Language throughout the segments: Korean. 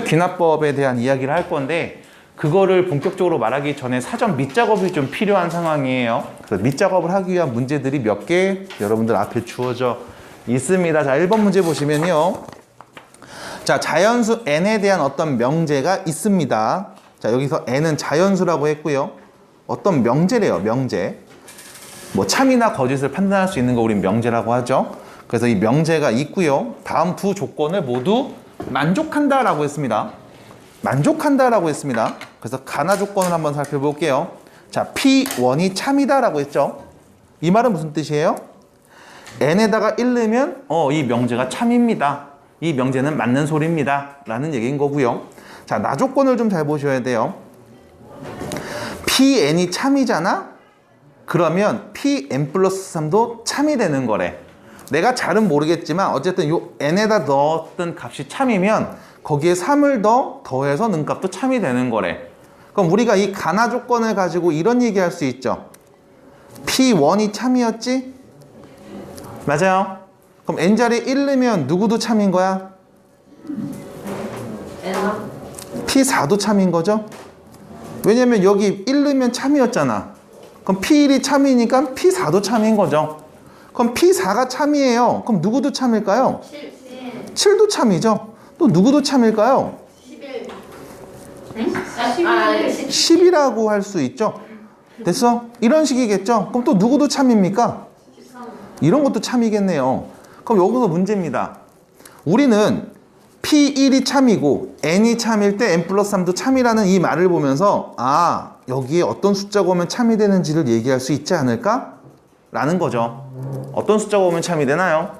귀납법에 대한 이야기를 할 건데 그거를 본격적으로 말하기 전에 사전 밑작업이 좀 필요한 상황이에요. 그래서 밑작업을 하기 위한 문제들이 몇 개 여러분들 앞에 주어져 있습니다. 자, 1번 문제 보시면요. 자, 자연수 n에 대한 어떤 명제가 있습니다. 자, 여기서 n은 자연수라고 했고요. 어떤 명제래요, 명제. 뭐 참이나 거짓을 판단할 수 있는 거 우린 명제라고 하죠. 그래서 이 명제가 있고요. 다음 두 조건을 모두 만족한다라고 했습니다. 만족한다라고 했습니다. 그래서 가나 조건을 한번 살펴볼게요. 자, P1이 참이다라고 했죠. 이 말은 무슨 뜻이에요? n에다가 1 넣으면 이 명제가 참입니다. 이 명제는 맞는 소리입니다. 라는 얘기인 거고요. 자, 나 조건을 좀 잘 보셔야 돼요. Pn이 참이잖아? 그러면 Pn 플러스 3도 참이 되는 거래. 내가 잘은 모르겠지만 어쨌든 요 n에다 넣었던 값이 참이면 거기에 3을 더해서 넣은 값도 참이 되는 거래. 그럼 우리가 이 가나 조건을 가지고 이런 얘기 할 수 있죠. P1이 참이었지? 맞아요. 그럼 n자리에 1 넣으면 누구도 참인 거야? P4도 참인 거죠? 왜냐면 여기 1 넣으면 참이었잖아. 그럼 P1이 참이니까 P4도 참인 거죠. 그럼 P4가 참이에요. 그럼 누구도 참일까요? 7도 참이죠. 또 누구도 참일까요? 11. 10이라고 할 수 있죠. 됐어? 이런 식이겠죠. 그럼 또 누구도 참입니까? 13. 이런 것도 참이겠네요. 그럼 여기서 문제입니다. 우리는 P1이 참이고 n이 참일 때 n 플러스 3도 참이라는 이 말을 보면서 여기에 어떤 숫자가 오면 참이 되는지를 얘기할 수 있지 않을까? 라는 거죠. 어떤 숫자가 오면 참이 되나요?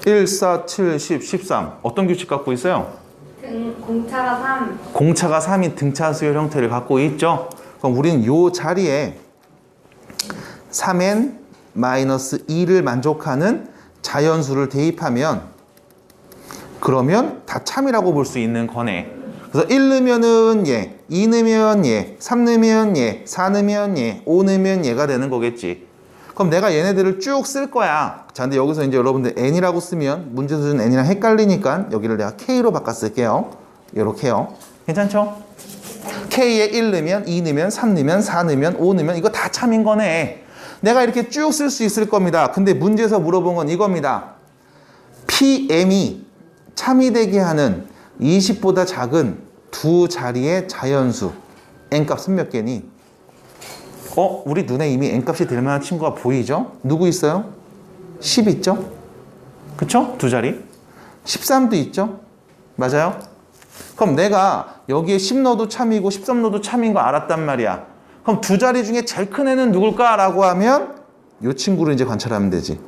1, 4, 7, 10, 13. 어떤 규칙 갖고 있어요? 공차가 3. 공차가 3인 등차 수열 형태를 갖고 있죠. 그럼 우리는 이 자리에 3n-2를 만족하는 자연수를 대입하면 그러면 다 참이라고 볼 수 있는 거네. 그래서 1 넣으면은 얘, 2 넣으면 얘, 3 넣으면 얘, 4 넣으면 얘, 5 넣으면 얘가 되는 거겠지. 그럼 내가 얘네들을 쭉 쓸 거야. 자, 근데 여기서 이제 여러분들 n이라고 쓰면 문제 수준 n이랑 헷갈리니까 여기를 내가 k로 바꿔 쓸게요. 요렇게요. 괜찮죠? k에 1 넣으면 2 넣으면 3 넣으면 4 넣으면 5 넣으면 이거 다 참인 거네. 내가 이렇게 쭉 쓸 수 있을 겁니다. 근데 문제에서 물어본 건 이겁니다. PM이 참이 되게 하는 20보다 작은 두 자리의 자연수 n값은 몇 개니? 우리 눈에 이미 n값이 될 만한 친구가 보이죠? 누구 있어요? 10 있죠? 그쵸? 두 자리 13도 있죠? 맞아요? 그럼 내가 여기에 10 넣어도 참이고 13 넣어도 참인 거 알았단 말이야. 그럼 두 자리 중에 제일 큰 애는 누굴까? 라고 하면 이 친구를 이제 관찰하면 되지.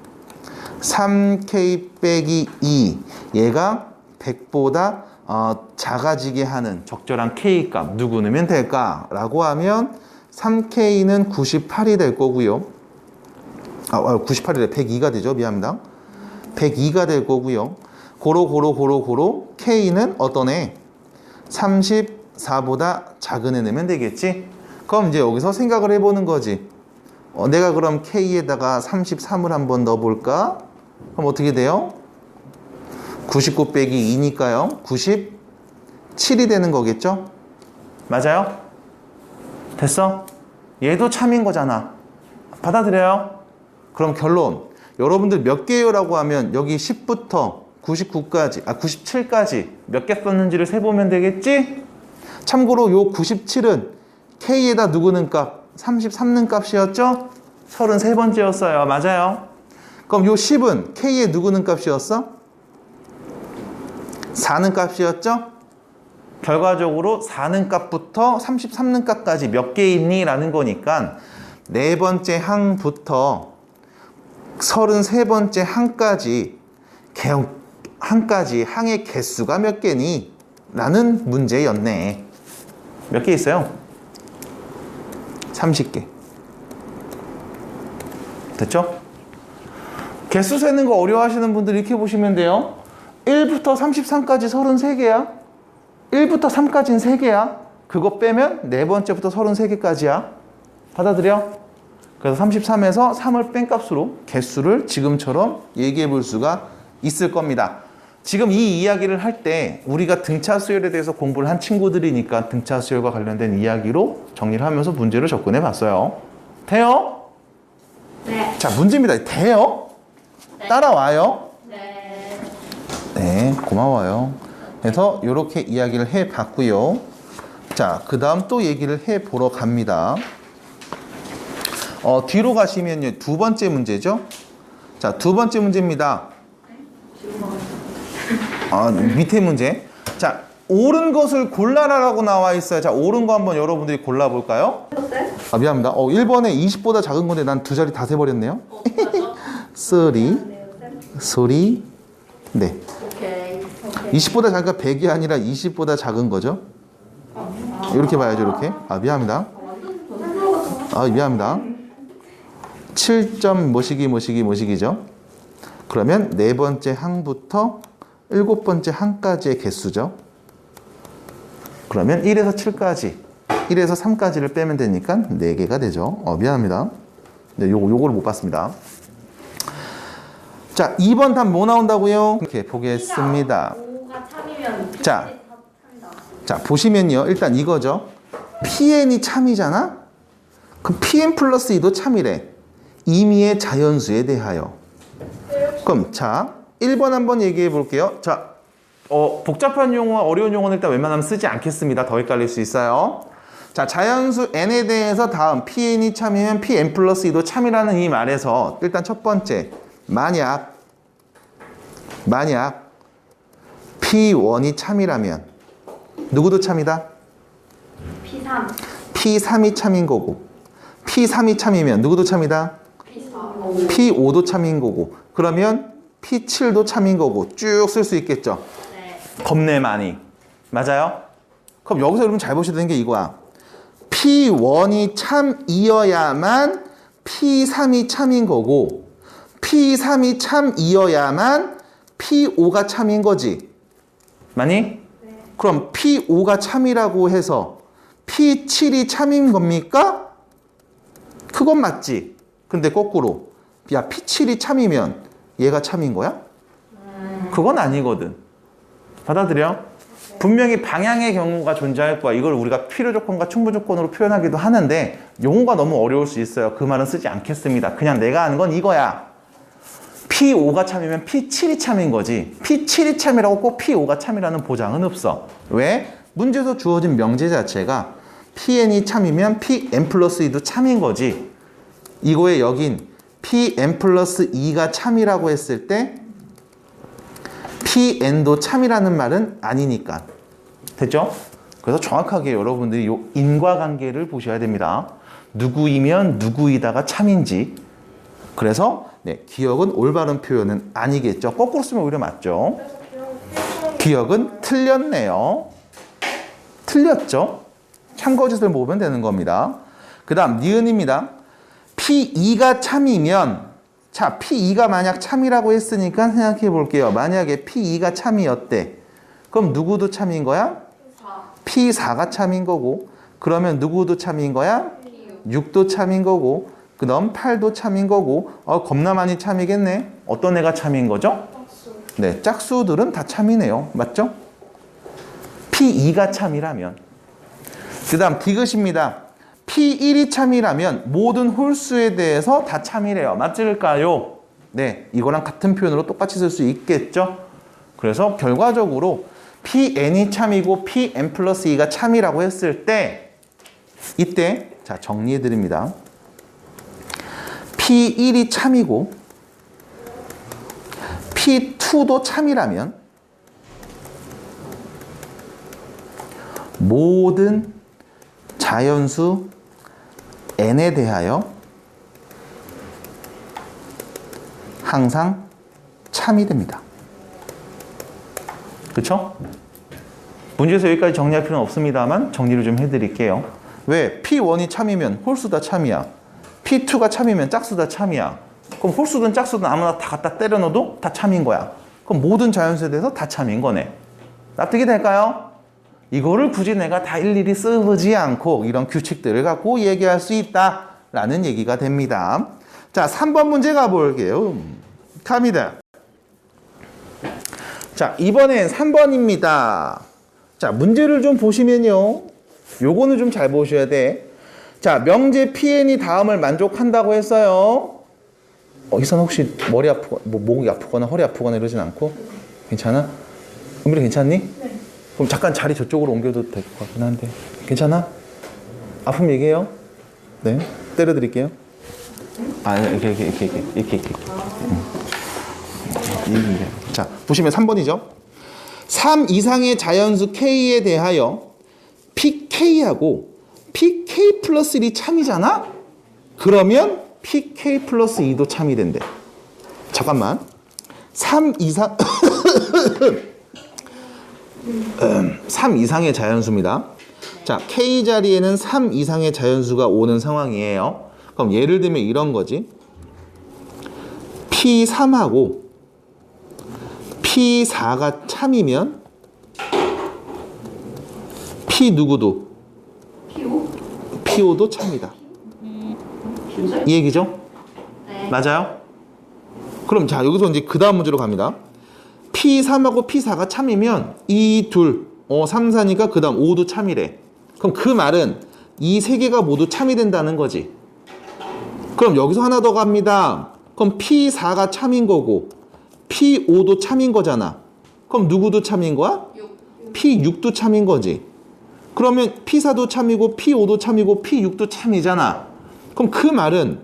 3k 빼기 2 얘가 100보다 작아지게 하는 적절한 k값 누구 넣으면 될까? 라고 하면 3k는 98이 될 거고요. 98이래 102가 되죠. 미안합니다. 102가 될 거고요. 고로 k는 어떤 애? 34보다 작은 애 넣으면 되겠지? 그럼 이제 여기서 생각을 해보는 거지. 내가 그럼 k에다가 33을 한번 넣어볼까? 그럼 어떻게 돼요? 99 빼기 2니까요. 97이 되는 거겠죠? 맞아요? 됐어? 얘도 참인 거잖아. 받아들여요? 그럼 결론. 여러분들 몇 개요? 라고 하면 여기 10부터 99까지, 97까지 몇 개 썼는지를 세보면 되겠지? 참고로 요 97은 K에다 누구 는 값? 33 는 값이었죠? 33번째였어요. 맞아요? 그럼 요 10은 K에 누구 는 값이었어? 4는 값이었죠? 결과적으로 4는 값부터 33는 값까지 몇 개 있니? 라는 거니까 네 번째 항부터 33번째 항까지 항의 개수가 몇 개니? 라는 문제였네. 몇 개 있어요? 30개. 됐죠? 개수 세는 거 어려워하시는 분들 이렇게 보시면 돼요. 1부터 33까지 33개야. 1부터 3까지는 3개야. 그거 빼면 네 번째부터 33개까지야. 받아들여? 그래서 33에서 3을 뺀 값으로 개수를 지금처럼 얘기해 볼 수가 있을 겁니다. 지금 이 이야기를 할 때 우리가 등차 수열에 대해서 공부를 한 친구들이니까 등차 수열과 관련된 이야기로 정리를 하면서 문제를 접근해 봤어요. 돼요? 네. 자, 문제입니다. 돼요? 네. 따라와요? 네. 네, 고마워요. 그래서 이렇게 이야기를 해 봤고요. 자, 그 다음 또 얘기를 해 보러 갑니다. 뒤로 가시면요. 두 번째 문제죠. 자, 두 번째 문제입니다. 밑에 문제. 자, 옳은 것을 골라라라고 나와 있어요. 자, 옳은 거 한번 여러분들이 골라볼까요? 미안합니다. 1번에 20보다 작은 건데 난 두 자리 다 세버렸네요. 쓰리, 소리, 네. 오케이. 20보다 작으니까 100이 아니라 20보다 작은 거죠. 이렇게 봐야죠, 이렇게. 미안합니다. 미안합니다. 7점 뭐시기죠. 그러면 네 번째 항부터 일곱 번째 항까지의 개수죠. 그러면 1에서 7까지, 1에서 3까지를 빼면 되니까 4개가 되죠. 미안합니다. 네, 요거를 못 봤습니다. 자, 2번 답 뭐 나온다고요? 이렇게 보겠습니다. 5가 참이면 P 자. 참다. 자, 보시면요. 일단 이거죠. PN이 참이잖아? 그럼 PN 플러스 2도 참이래. 임의의 자연수에 대하여. 그럼 자, 1번 한번 얘기해 볼게요. 자, 복잡한 용어와 어려운 용어는 일단 웬만하면 쓰지 않겠습니다. 더 헷갈릴 수 있어요. 자, 자연수 n에 대해서 다음 PN이 참이면 PN 플러스 2도 참이라는 이 말에서 일단 첫 번째, 만약 P1이 참이라면 누구도 참이다? P3. P3이 참인 거고, P3이 참이면 누구도 참이다? P4. P5도 참인 거고, 그러면 P7도 참인 거고 쭉 쓸 수 있겠죠. 네. 겁내 많이. 맞아요? 그럼 여기서 여러분 잘 보셔야 되는 게 이거야. P1이 참이어야만 P3이 참인 거고, P3이 참이어야만 P5가 참인 거지. 맞니? 네. 그럼 P5가 참이라고 해서 P7이 참인 겁니까? 그건 맞지. 근데 거꾸로, 야, P7이 참이면 얘가 참인 거야? 그건 아니거든. 받아들여? 분명히 방향의 경우가 존재할 거야. 이걸 우리가 필요 조건과 충분 조건으로 표현하기도 하는데 용어가 너무 어려울 수 있어요. 그 말은 쓰지 않겠습니다. 그냥 내가 아는 건 이거야. P5가 참이면 P7이 참인 거지. P7이 참이라고 꼭 P5가 참이라는 보장은 없어. 왜? 문제에서 주어진 명제 자체가 PN이 참이면 PN 플러스 2도 참인 거지. 이거에 여긴 PN 플러스 2가 참이라고 했을 때 PN도 참이라는 말은 아니니까. 됐죠? 그래서 정확하게 여러분들이 이 인과관계를 보셔야 됩니다. 누구이면 누구이다가 참인지. 그래서 네, 기억은 올바른 표현은 아니겠죠. 거꾸로 쓰면 오히려 맞죠. 기억은 틀렸네요. 틀렸죠? 참거짓을 모으면 되는 겁니다. 그 다음 니은입니다. P2가 참이면, 자, P2가 만약 참이라고 했으니까 생각해 볼게요. 만약에 P2가 참이었대. 그럼 누구도 참인 거야? P4가 참인 거고, 그러면 누구도 참인 거야? 6도 참인 거고, 그 다음 8도 참인 거고, 겁나 많이 참이겠네. 어떤 애가 참인 거죠? 네, 짝수들은 다 참이네요. 맞죠? P2가 참이라면. 그 다음 디귿입니다. P1이 참이라면 모든 홀수에 대해서 다 참이래요. 맞을까요? 네, 이거랑 같은 표현으로 똑같이 쓸 수 있겠죠? 그래서 결과적으로 PN이 참이고 PN 플러스 2가 참이라고 했을 때 이때 자 정리해 드립니다. P1이 참이고 P2도 참이라면 모든 자연수 n에 대하여 항상 참이 됩니다. 그쵸? 문제에서 여기까지 정리할 필요는 없습니다만 정리를 좀 해드릴게요. 왜? P1이 참이면 홀수 다 참이야. P2가 참이면 짝수 다 참이야. 그럼 홀수든 짝수든 아무나 다 갖다 때려 넣어도 다 참인 거야. 그럼 모든 자연수에 대해서 다 참인 거네. 납득이 될까요? 이거를 굳이 내가 다 일일이 써보지 않고 이런 규칙들을 갖고 얘기할 수 있다라는 얘기가 됩니다. 자, 3번 문제 가볼게요. 갑니다. 자, 이번엔 3번입니다. 자, 문제를 좀 보시면요. 요거는 좀 잘 보셔야 돼. 자, 명제 PN이 다음을 만족한다고 했어요. 이선 혹시 머리 아프거나, 목이 아프거나 허리 아프거나 이러진 않고? 괜찮아? 은별이 괜찮니? 네. 그럼 잠깐 자리 저쪽으로 옮겨도 될 것 같긴 한데. 괜찮아? 아프면 얘기해요. 네. 때려드릴게요. 아, 이렇게. 자, 보시면 3번이죠. 3 이상의 자연수 K에 대하여 PK하고 PK 플러스 1이 참이잖아? 그러면 PK 플러스 2도 참이 된대. 잠깐만. 3 이상 3 이상의 자연수입니다. 자, K 자리에는 3 이상의 자연수가 오는 상황이에요. 그럼 예를 들면 이런 거지. P3하고 P4가 참이면 P 누구도? P5? P5도 참이다. 이 얘기죠? 네. 맞아요? 그럼 자, 여기서 이제 그 다음 문제로 갑니다. P3하고 P4가 참이면 이 둘, 3, 4니까 그 다음 5도 참이래. 그럼 그 말은 이 세 개가 모두 참이 된다는 거지. 그럼 여기서 하나 더 갑니다. 그럼 P4가 참인 거고 P5도 참인 거잖아. 그럼 누구도 참인 거야? 6. P6도 참인 거지. 그러면 P4도 참이고 P5도 참이고 P6도 참이잖아. 그럼 그 말은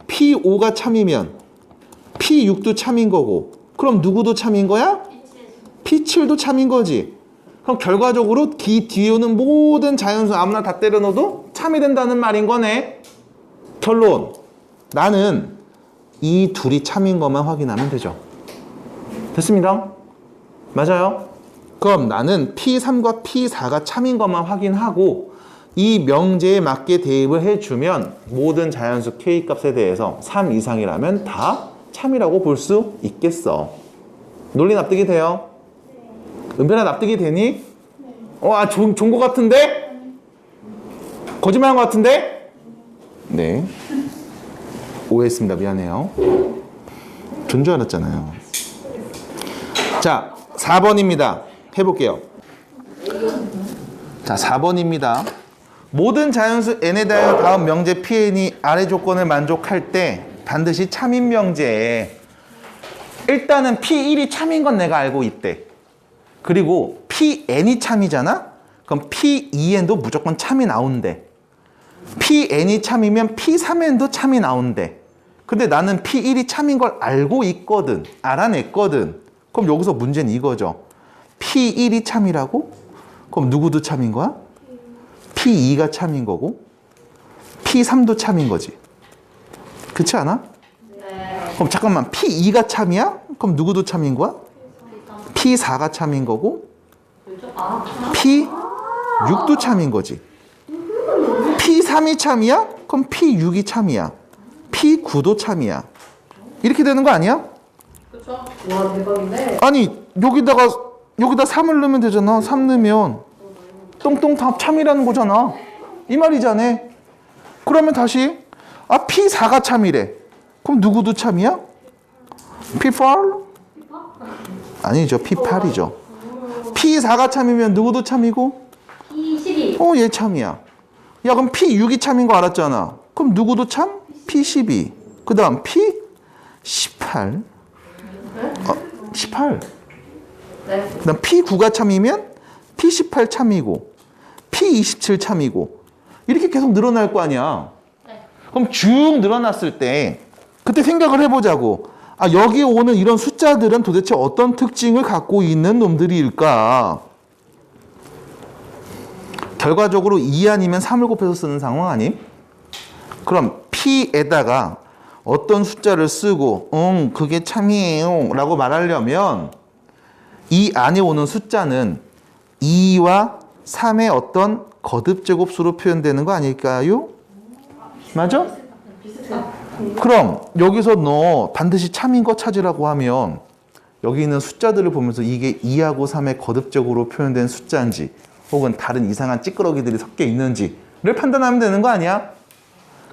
P5가 참이면 P6도 참인 거고 그럼 누구도 참인 거야? P7도 참인 거지. 그럼 결과적으로 기 뒤에 오는 모든 자연수 아무나 다 때려 넣어도 참이 된다는 말인 거네. 결론. 나는 이 둘이 참인 것만 확인하면 되죠. 됐습니다. 맞아요? 그럼 나는 P3과 P4가 참인 것만 확인하고 이 명제에 맞게 대입을 해주면 모든 자연수 K 값에 대해서 3 이상이라면 다 참이라고 볼 수 있겠어. 논리 납득이 돼요? 은별아 납득이 되니? 좋은 것 같은데? 거짓말한 것 같은데? 네. 오해했습니다. 미안해요. 전 줄 알았잖아요. 자, 4번입니다. 해볼게요. 자, 4번입니다. 모든 자연수 n에 대하여 다음 명제 Pn이 아래 조건을 만족할 때 반드시 참인 명제에 일단은 P1이 참인 건 내가 알고 있대. 그리고 Pn이 참이잖아? 그럼 P2n도 무조건 참이 나온대. Pn이 참이면 P3n도 참이 나온대. 근데 나는 P1이 참인 걸 알고 있거든. 알아냈거든. 그럼 여기서 문제는 이거죠. P1이 참이라고? 그럼 누구도 참인 거야? P2가 참인 거고 P3도 참인 거지. 그렇지 않아? 네. 그럼 잠깐만, P2가 참이야? 그럼 누구도 참인 거야? P4가 참인 거고 P6도 참인 거지. P3이 참이야? 그럼 P6이 참이야. P9도 참이야. 이렇게 되는 거 아니야? 그쵸? 와, 대박인데? 아니, 여기다 3을 넣으면 되잖아. 3 넣으면 똥똥 다 참이라는 거잖아. 이 말이잖아. 그러면 다시 P4가 참이래. 그럼 누구도 참이야? P8? 아니죠. P8이죠. P4가 참이면 누구도 참이고? P12. 얘 참이야. 야, 그럼 P6이 참인 거 알았잖아. 그럼 누구도 참? P12. 그 다음 P18. 18. 네. 그 다음 P9가 참이면 P18 참이고 P27 참이고 이렇게 계속 늘어날 거 아니야. 네. 그럼 쭉 늘어났을 때 그때 생각을 해보자고. 여기 오는 이런 숫자들은 도대체 어떤 특징을 갖고 있는 놈들일까? 결과적으로 2 아니면 3을 곱해서 쓰는 상황 아님? 그럼 P에다가 어떤 숫자를 쓰고 그게 참이에요 라고 말하려면 이 안에 오는 숫자는 2와 3의 어떤 거듭제곱수로 표현되는 거 아닐까요? 맞아? 그럼 여기서 너 반드시 참인 거 찾으라고 하면 여기 있는 숫자들을 보면서 이게 2하고 3의 거듭적으로 표현된 숫자인지 혹은 다른 이상한 찌끄러기들이 섞여 있는지를 판단하면 되는 거 아니야?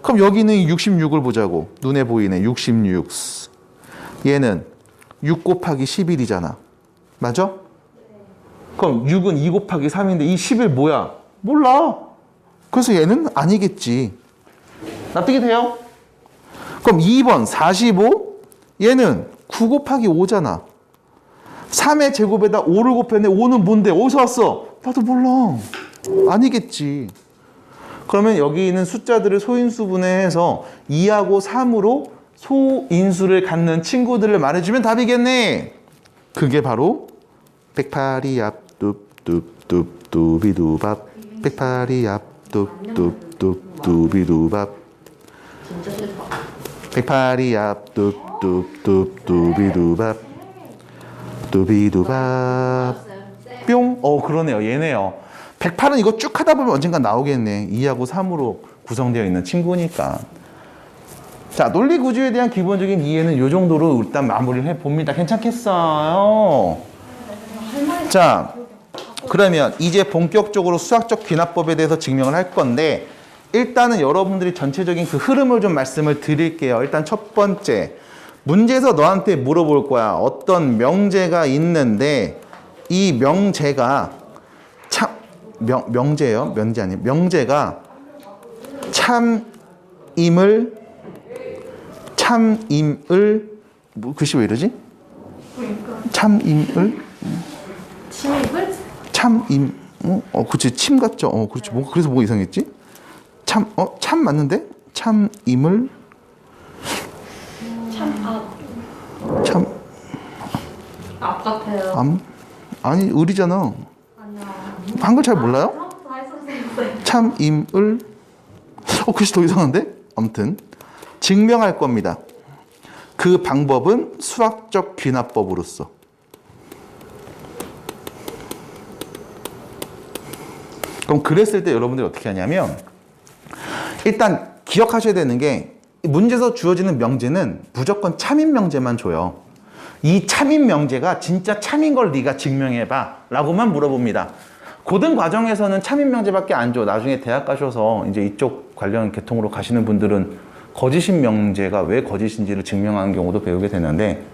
그럼 여기는 66을 보자고. 눈에 보이네. 66. 얘는 6 곱하기 11이잖아. 맞아? 그럼 6은 2 곱하기 3인데 이 11 뭐야? 몰라. 그래서 얘는 아니겠지. 납득이 돼요? 그럼 2번 45 얘는 9 곱하기 5잖아. 3의 제곱에다 5를 곱했는데 5는 뭔데? 어디서 왔어? 나도 몰라. 아니겠지. 그러면 여기 있는 숫자들을 소인수 분해해서 2하고 3으로 소인수를 갖는 친구들을 말해주면 답이겠네. 그게 바로 108이 앞 뚝뚝뚝 뚜비두밥 108이 앞 뚝뚝뚝 뚜비두밥 진짜 싫다. 108이 앞 뚝뚝뚝 뚜비두밥 뚜비두밥 뿅. 그러네요. 얘네요. 108은 이거 쭉 하다 보면 언젠가 나오겠네. 2하고 3으로 구성되어 있는 친구니까. 자, 논리 구조에 대한 기본적인 이해는 이 정도로 일단 마무리를 해봅니다. 괜찮겠어요? 자, 그러면 이제 본격적으로 수학적 귀납법에 대해서 증명을 할 건데 일단은 여러분들이 전체적인 그 흐름을 좀 말씀을 드릴게요. 일단 첫 번째, 문제에서 너한테 물어볼 거야. 어떤 명제가 있는데 이 명제가 명제예요. 명제 아니에요. 명제가 참임을 글씨 왜 이러지? 참임을 침입을? 참임 그치 침 같죠? 그렇지. 그래서 뭐가 이상했지? 참 맞는데? 참임을 참 앞 같아요. 아니 을이잖아. 아니야. 한글 잘 몰라요? 처음부터 다 했었어요. 참임을 글씨 더 이상한데? 아무튼 증명할 겁니다. 그 방법은 수학적 귀납법으로서. 그럼 그랬을 때 여러분들이 어떻게 하냐면 일단 기억하셔야 되는 게 문제에서 주어지는 명제는 무조건 참인 명제만 줘요. 이 참인 명제가 진짜 참인 걸 네가 증명해봐 라고만 물어봅니다. 고등 과정에서는 참인 명제밖에 안 줘. 나중에 대학 가셔서 이제 이쪽 관련 계통으로 가시는 분들은 거짓인 명제가 왜 거짓인지를 증명하는 경우도 배우게 되는데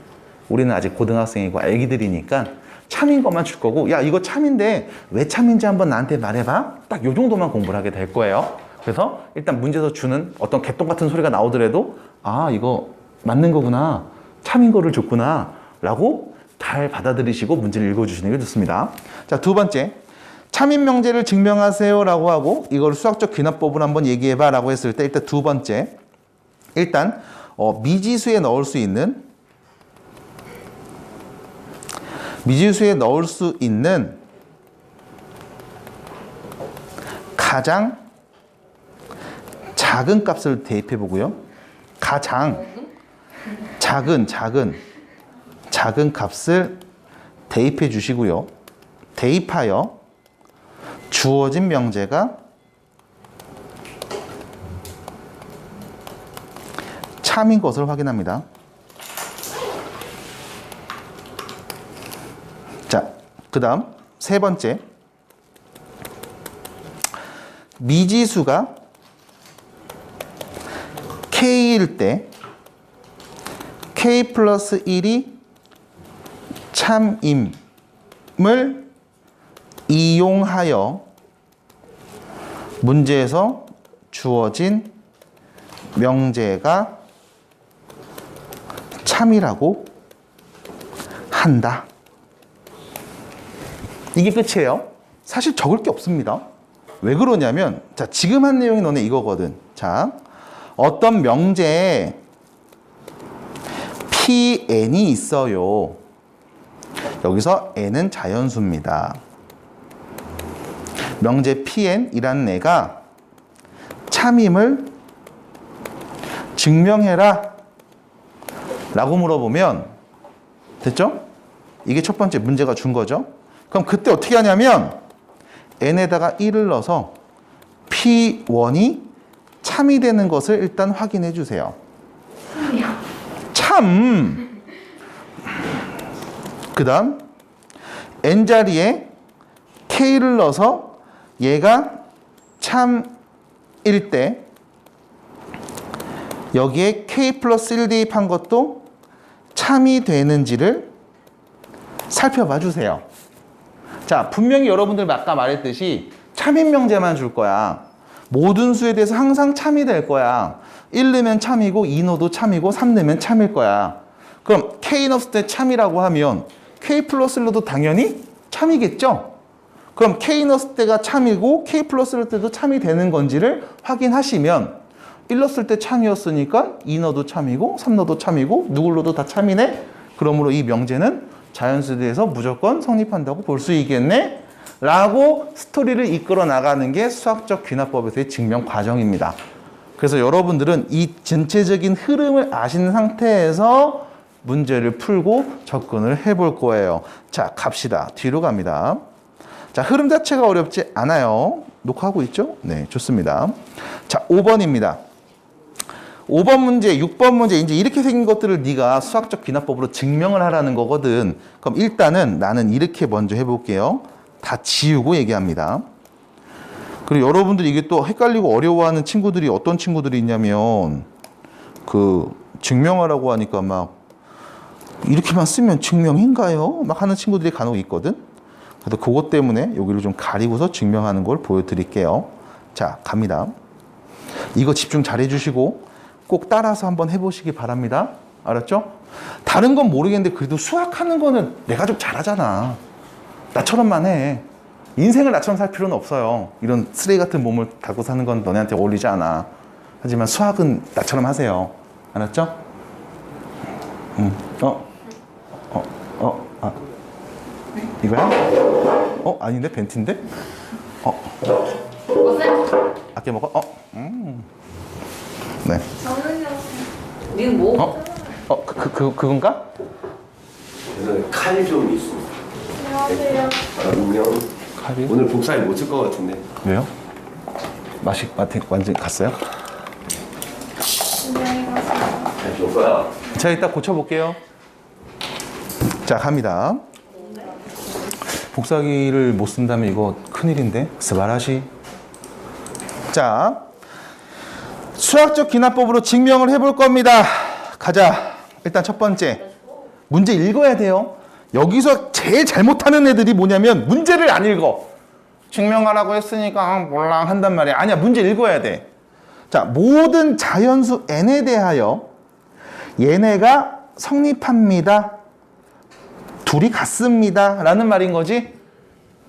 우리는 아직 고등학생이고 애기들이니까 참인 것만 줄 거고 야 이거 참인데 왜 참인지 한번 나한테 말해봐. 딱 요 정도만 공부를 하게 될 거예요. 그래서 일단 문제에서 주는 어떤 개똥 같은 소리가 나오더라도 아 이거 맞는 거구나. 참인 거를 줬구나 라고 잘 받아들이시고 문제를 읽어주시는 게 좋습니다. 자, 두 번째, 참인 명제를 증명하세요 라고 하고 이걸 수학적 귀납법을 한번 얘기해봐 라고 했을 때 일단 두 번째, 일단 미지수에 넣을 수 있는 가장 작은 값을 대입해 보고요. 가장 작은 값을 대입해 주시고요. 대입하여 주어진 명제가 참인 것을 확인합니다. 자, 그 다음 세 번째, 미지수가 K일 때 K 플러스 1이 참임을 이용하여 문제에서 주어진 명제가 참이라고 한다. 이게 끝이에요. 사실 적을 게 없습니다. 왜 그러냐면 자, 지금 한 내용이 너네 이거거든. 자, 어떤 명제에 Pn이 있어요. 여기서 n은 자연수입니다. 명제 Pn이라는 애가 참임을 증명해라 라고 물어보면 됐죠? 이게 첫 번째 문제가 준 거죠. 그럼 그때 어떻게 하냐면 n에다가 1을 넣어서 P1이 참이 되는 것을 일단 확인해 주세요. 참. 그 다음 n자리에 k를 넣어서 얘가 참일 때 여기에 k 플러스 1 대입한 것도 참이 되는지를 살펴봐 주세요. 자, 분명히 여러분들 아까 말했듯이 참인 명제만 줄 거야. 모든 수에 대해서 항상 참이 될 거야. 1 넣으면 참이고 2 넣어도 참이고 3 넣으면 참일 거야. 그럼 K 넣었을 때 참이라고 하면 K 플러스를 넣어도 당연히 참이겠죠? 그럼 K 넣었을 때가 참이고 K 플러스를 넣을 때도 참이 되는 건지를 확인하시면 1 넣었을 때 참이었으니까 2 넣어도 참이고 3 넣어도 참이고 누굴 넣어도 다 참이네? 그러므로 이 명제는 자연수에 대해서 무조건 성립한다고 볼 수 있겠네? 라고 스토리를 이끌어 나가는 게 수학적 귀납법에서의 증명 과정입니다. 그래서 여러분들은 이 전체적인 흐름을 아시는 상태에서 문제를 풀고 접근을 해볼 거예요. 자, 갑시다. 뒤로 갑니다. 자, 흐름 자체가 어렵지 않아요. 녹화하고 있죠? 네, 좋습니다. 자, 5번입니다. 5번 문제, 6번 문제 이제 이렇게 생긴 것들을 네가 수학적 귀납법으로 증명을 하라는 거거든. 그럼 일단은 나는 이렇게 먼저 해볼게요. 다 지우고 얘기합니다. 그리고 여러분들이 이게 또 헷갈리고 어려워하는 친구들이 어떤 친구들이 있냐면 그 증명하라고 하니까 막 이렇게만 쓰면 증명인가요? 막 하는 친구들이 간혹 있거든. 그래서 그것 때문에 여기를 좀 가리고서 증명하는 걸 보여드릴게요. 자, 갑니다. 이거 집중 잘 해주시고 꼭 따라서 한번 해보시기 바랍니다. 알았죠? 다른 건 모르겠는데 그래도 수학하는 거는 내가 좀 잘하잖아. 나처럼만 해. 인생을 나처럼 살 필요는 없어요. 이런 쓰레기 같은 몸을 갖고 사는 건 너네한테 어울리지 않아. 하지만 수학은 나처럼 하세요. 알았죠? 이거야? 아닌데? 벤티인데? 아껴 먹어? 네. 니는 뭐? 그건가? 그래서 칼 좀 있습니다. 안녕하세요. 안녕. 칼이? 오늘 복사에 못 쓸 것 같은데. 왜요? 맛이 완전 갔어요? 안녕히 가세요. 잘 줄 거야. 자, 이따 고쳐볼게요. 자, 갑니다. 복사기를 못 쓴다면 이거 큰일인데? 스바라시. 자, 수학적 귀납법으로 증명을 해볼 겁니다. 가자. 일단 첫 번째. 문제 읽어야 돼요. 여기서 제일 잘못하는 애들이 뭐냐면 문제를 안 읽어. 증명하라고 했으니까 몰라 한단 말이야. 아니야, 문제 읽어야 돼. 자, 모든 자연수 n에 대하여 얘네가 성립합니다. 둘이 같습니다. 라는 말인 거지.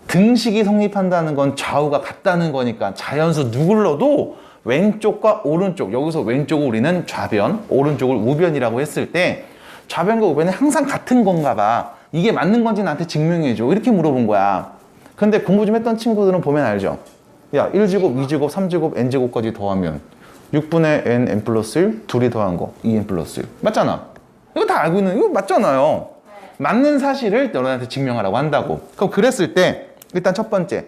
등식이 성립한다는 건 좌우가 같다는 거니까 자연수 누굴 넣어도 왼쪽과 오른쪽, 여기서 왼쪽을 우리는 좌변, 오른쪽을 우변이라고 했을 때 좌변과 우변이 항상 같은 건가 봐. 이게 맞는 건지 나한테 증명해줘. 이렇게 물어본 거야. 근데 공부 좀 했던 친구들은 보면 알죠. 야, 1제곱, 2제곱, 3제곱, n제곱까지 더하면 6분의 n 플러스 1, 둘이 더한 거 2n 플러스 1. 맞잖아. 이거 다 알고 있는, 이거 맞잖아요. 맞는 사실을 너네한테 증명하라고 한다고. 그럼 그랬을 때 일단 첫 번째,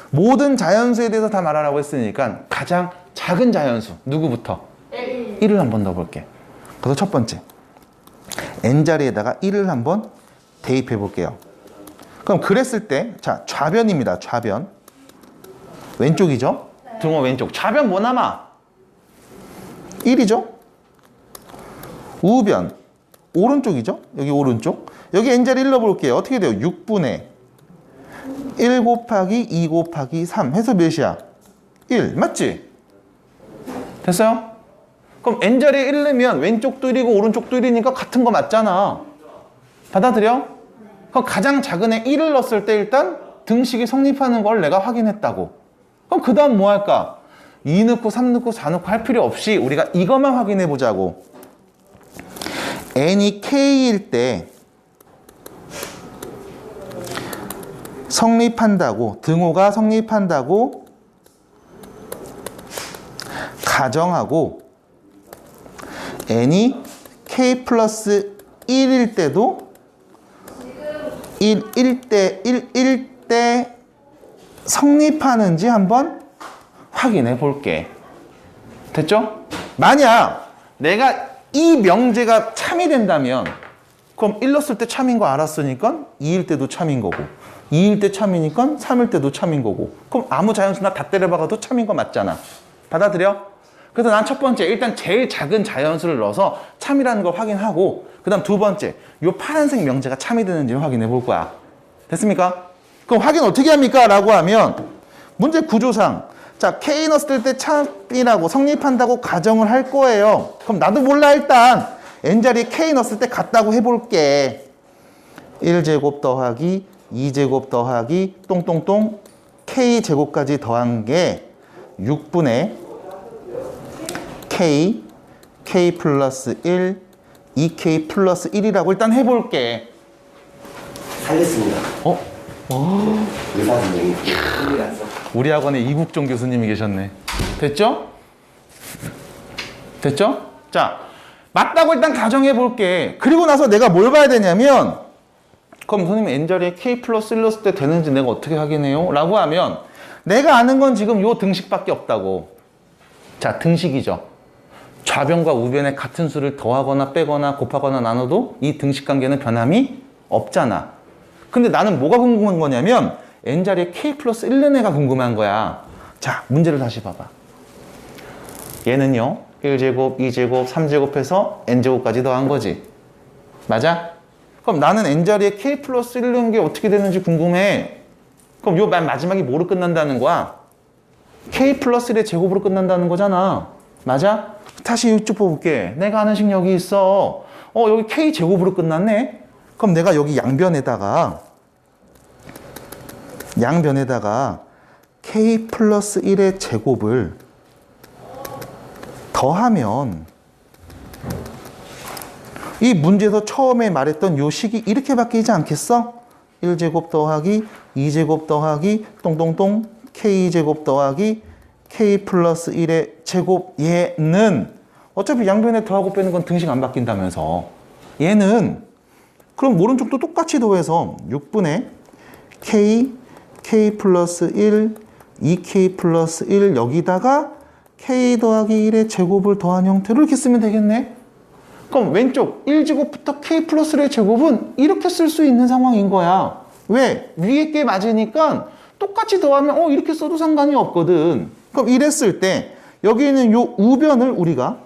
모든 자연수에 대해서 다 말하라고 했으니까 가장 작은 자연수 누구부터? 1을 한번 넣어볼게. 그래서 첫 번째, n자리에다가 1을 한번 대입해 볼게요. 그럼 그랬을 때, 자, 좌변입니다. 좌변. 왼쪽이죠? 등호 왼쪽. 좌변 뭐 남아? 1이죠? 우변. 오른쪽이죠? 여기 오른쪽. 여기 n자리 1 넣어볼게요. 어떻게 돼요? 6분의 1 곱하기 2 곱하기 3 해서 몇이야? 1. 맞지? 됐어요? 그럼 n자리에 1 넣으면 왼쪽도 1이고 오른쪽도 1이니까 같은 거 맞잖아. 받아들여? 그럼 가장 작은 애 1을 넣었을 때 일단 등식이 성립하는 걸 내가 확인했다고. 그럼 그 다음 뭐 할까? 2 넣고 3 넣고 4 넣고 할 필요 없이 우리가 이것만 확인해 보자고. n이 k일 때 성립한다고, 등호가 성립한다고 가정하고 n이 k 플러스 1일 때도 1일 때 성립하는지 한번 확인해 볼게. 됐죠? 만약 내가 이 명제가 참이 된다면 그럼 1 넣었을 때 참인 거 알았으니까 2일 때도 참인 거고 2일 때 참이니까 3일 때도 참인 거고 그럼 아무 자연수나 다 때려박아도 참인 거 맞잖아. 받아들여? 그래서 난 첫 번째 일단 제일 작은 자연수를 넣어서 참이라는 걸 확인하고, 그 다음 두 번째 요 파란색 명제가 참이 되는지 확인해 볼 거야. 됐습니까? 그럼 확인 어떻게 합니까? 라고 하면 문제 구조상 자 K 넣었을 때 참이라고 성립한다고 가정을 할 거예요. 그럼 나도 몰라 일단 n자리에 K 넣었을 때 같다고 해볼게. 1제곱 더하기 2제곱 더하기 똥똥똥 K제곱까지 더한 게 6분의 K 플러스 1 2K 플러스 1이라고 일단 해볼게. 살렸습니다. 의사 선생님. 큰일 났어. 우리 학원에 이국종 교수님이 계셨네. 됐죠? 됐죠? 자, 맞다고 일단 가정해 볼게. 그리고 나서 내가 뭘 봐야 되냐면, 그럼 선생님 n자리에 K 플러스 1 넣었을 때 되는지 내가 어떻게 확인해요? 라고 하면 내가 아는 건 지금 요 등식밖에 없다고. 자, 등식이죠. 좌변과 우변의 같은 수를 더하거나 빼거나 곱하거나 나눠도 이 등식 관계는 변함이 없잖아. 근데 나는 뭐가 궁금한 거냐면 n자리에 K 플러스 1 넣은 애가 궁금한 거야. 자, 문제를 다시 봐봐. 얘는요 1제곱, 2제곱, 3제곱 해서 n제곱까지 더한 거지. 맞아? 그럼 나는 n자리에 K 플러스 1 넣은 게 어떻게 되는지 궁금해. 그럼 요 맨 마지막이 뭐로 끝난다는 거야? K 플러스 1의 제곱으로 끝난다는 거잖아. 맞아? 다시 이쪽 볼게. 내가 아는 식 여기 있어. 여기 K 제곱으로 끝났네. 그럼 내가 여기 양변에다가 K 플러스 1의 제곱을 더하면 이 문제에서 처음에 말했던 요 식이 이렇게 바뀌지 않겠어? 1제곱 더하기 2제곱 더하기 똥똥똥 K제곱 더하기 K 플러스 1의 제곱. 얘는 어차피 양변에 더하고 빼는 건 등식 안 바뀐다면서. 얘는 그럼 오른쪽도 똑같이 더해서 6분의 K 플러스 1, 2K 플러스 1 여기다가 K 더하기 1의 제곱을 더한 형태로 이렇게 쓰면 되겠네. 그럼 왼쪽 1제곱부터 K 플러스 1의 제곱은 이렇게 쓸 수 있는 상황인 거야. 왜? 위에 게 맞으니까 똑같이 더하면 이렇게 써도 상관이 없거든. 그럼 이랬을 때 여기 있는 요 우변을 우리가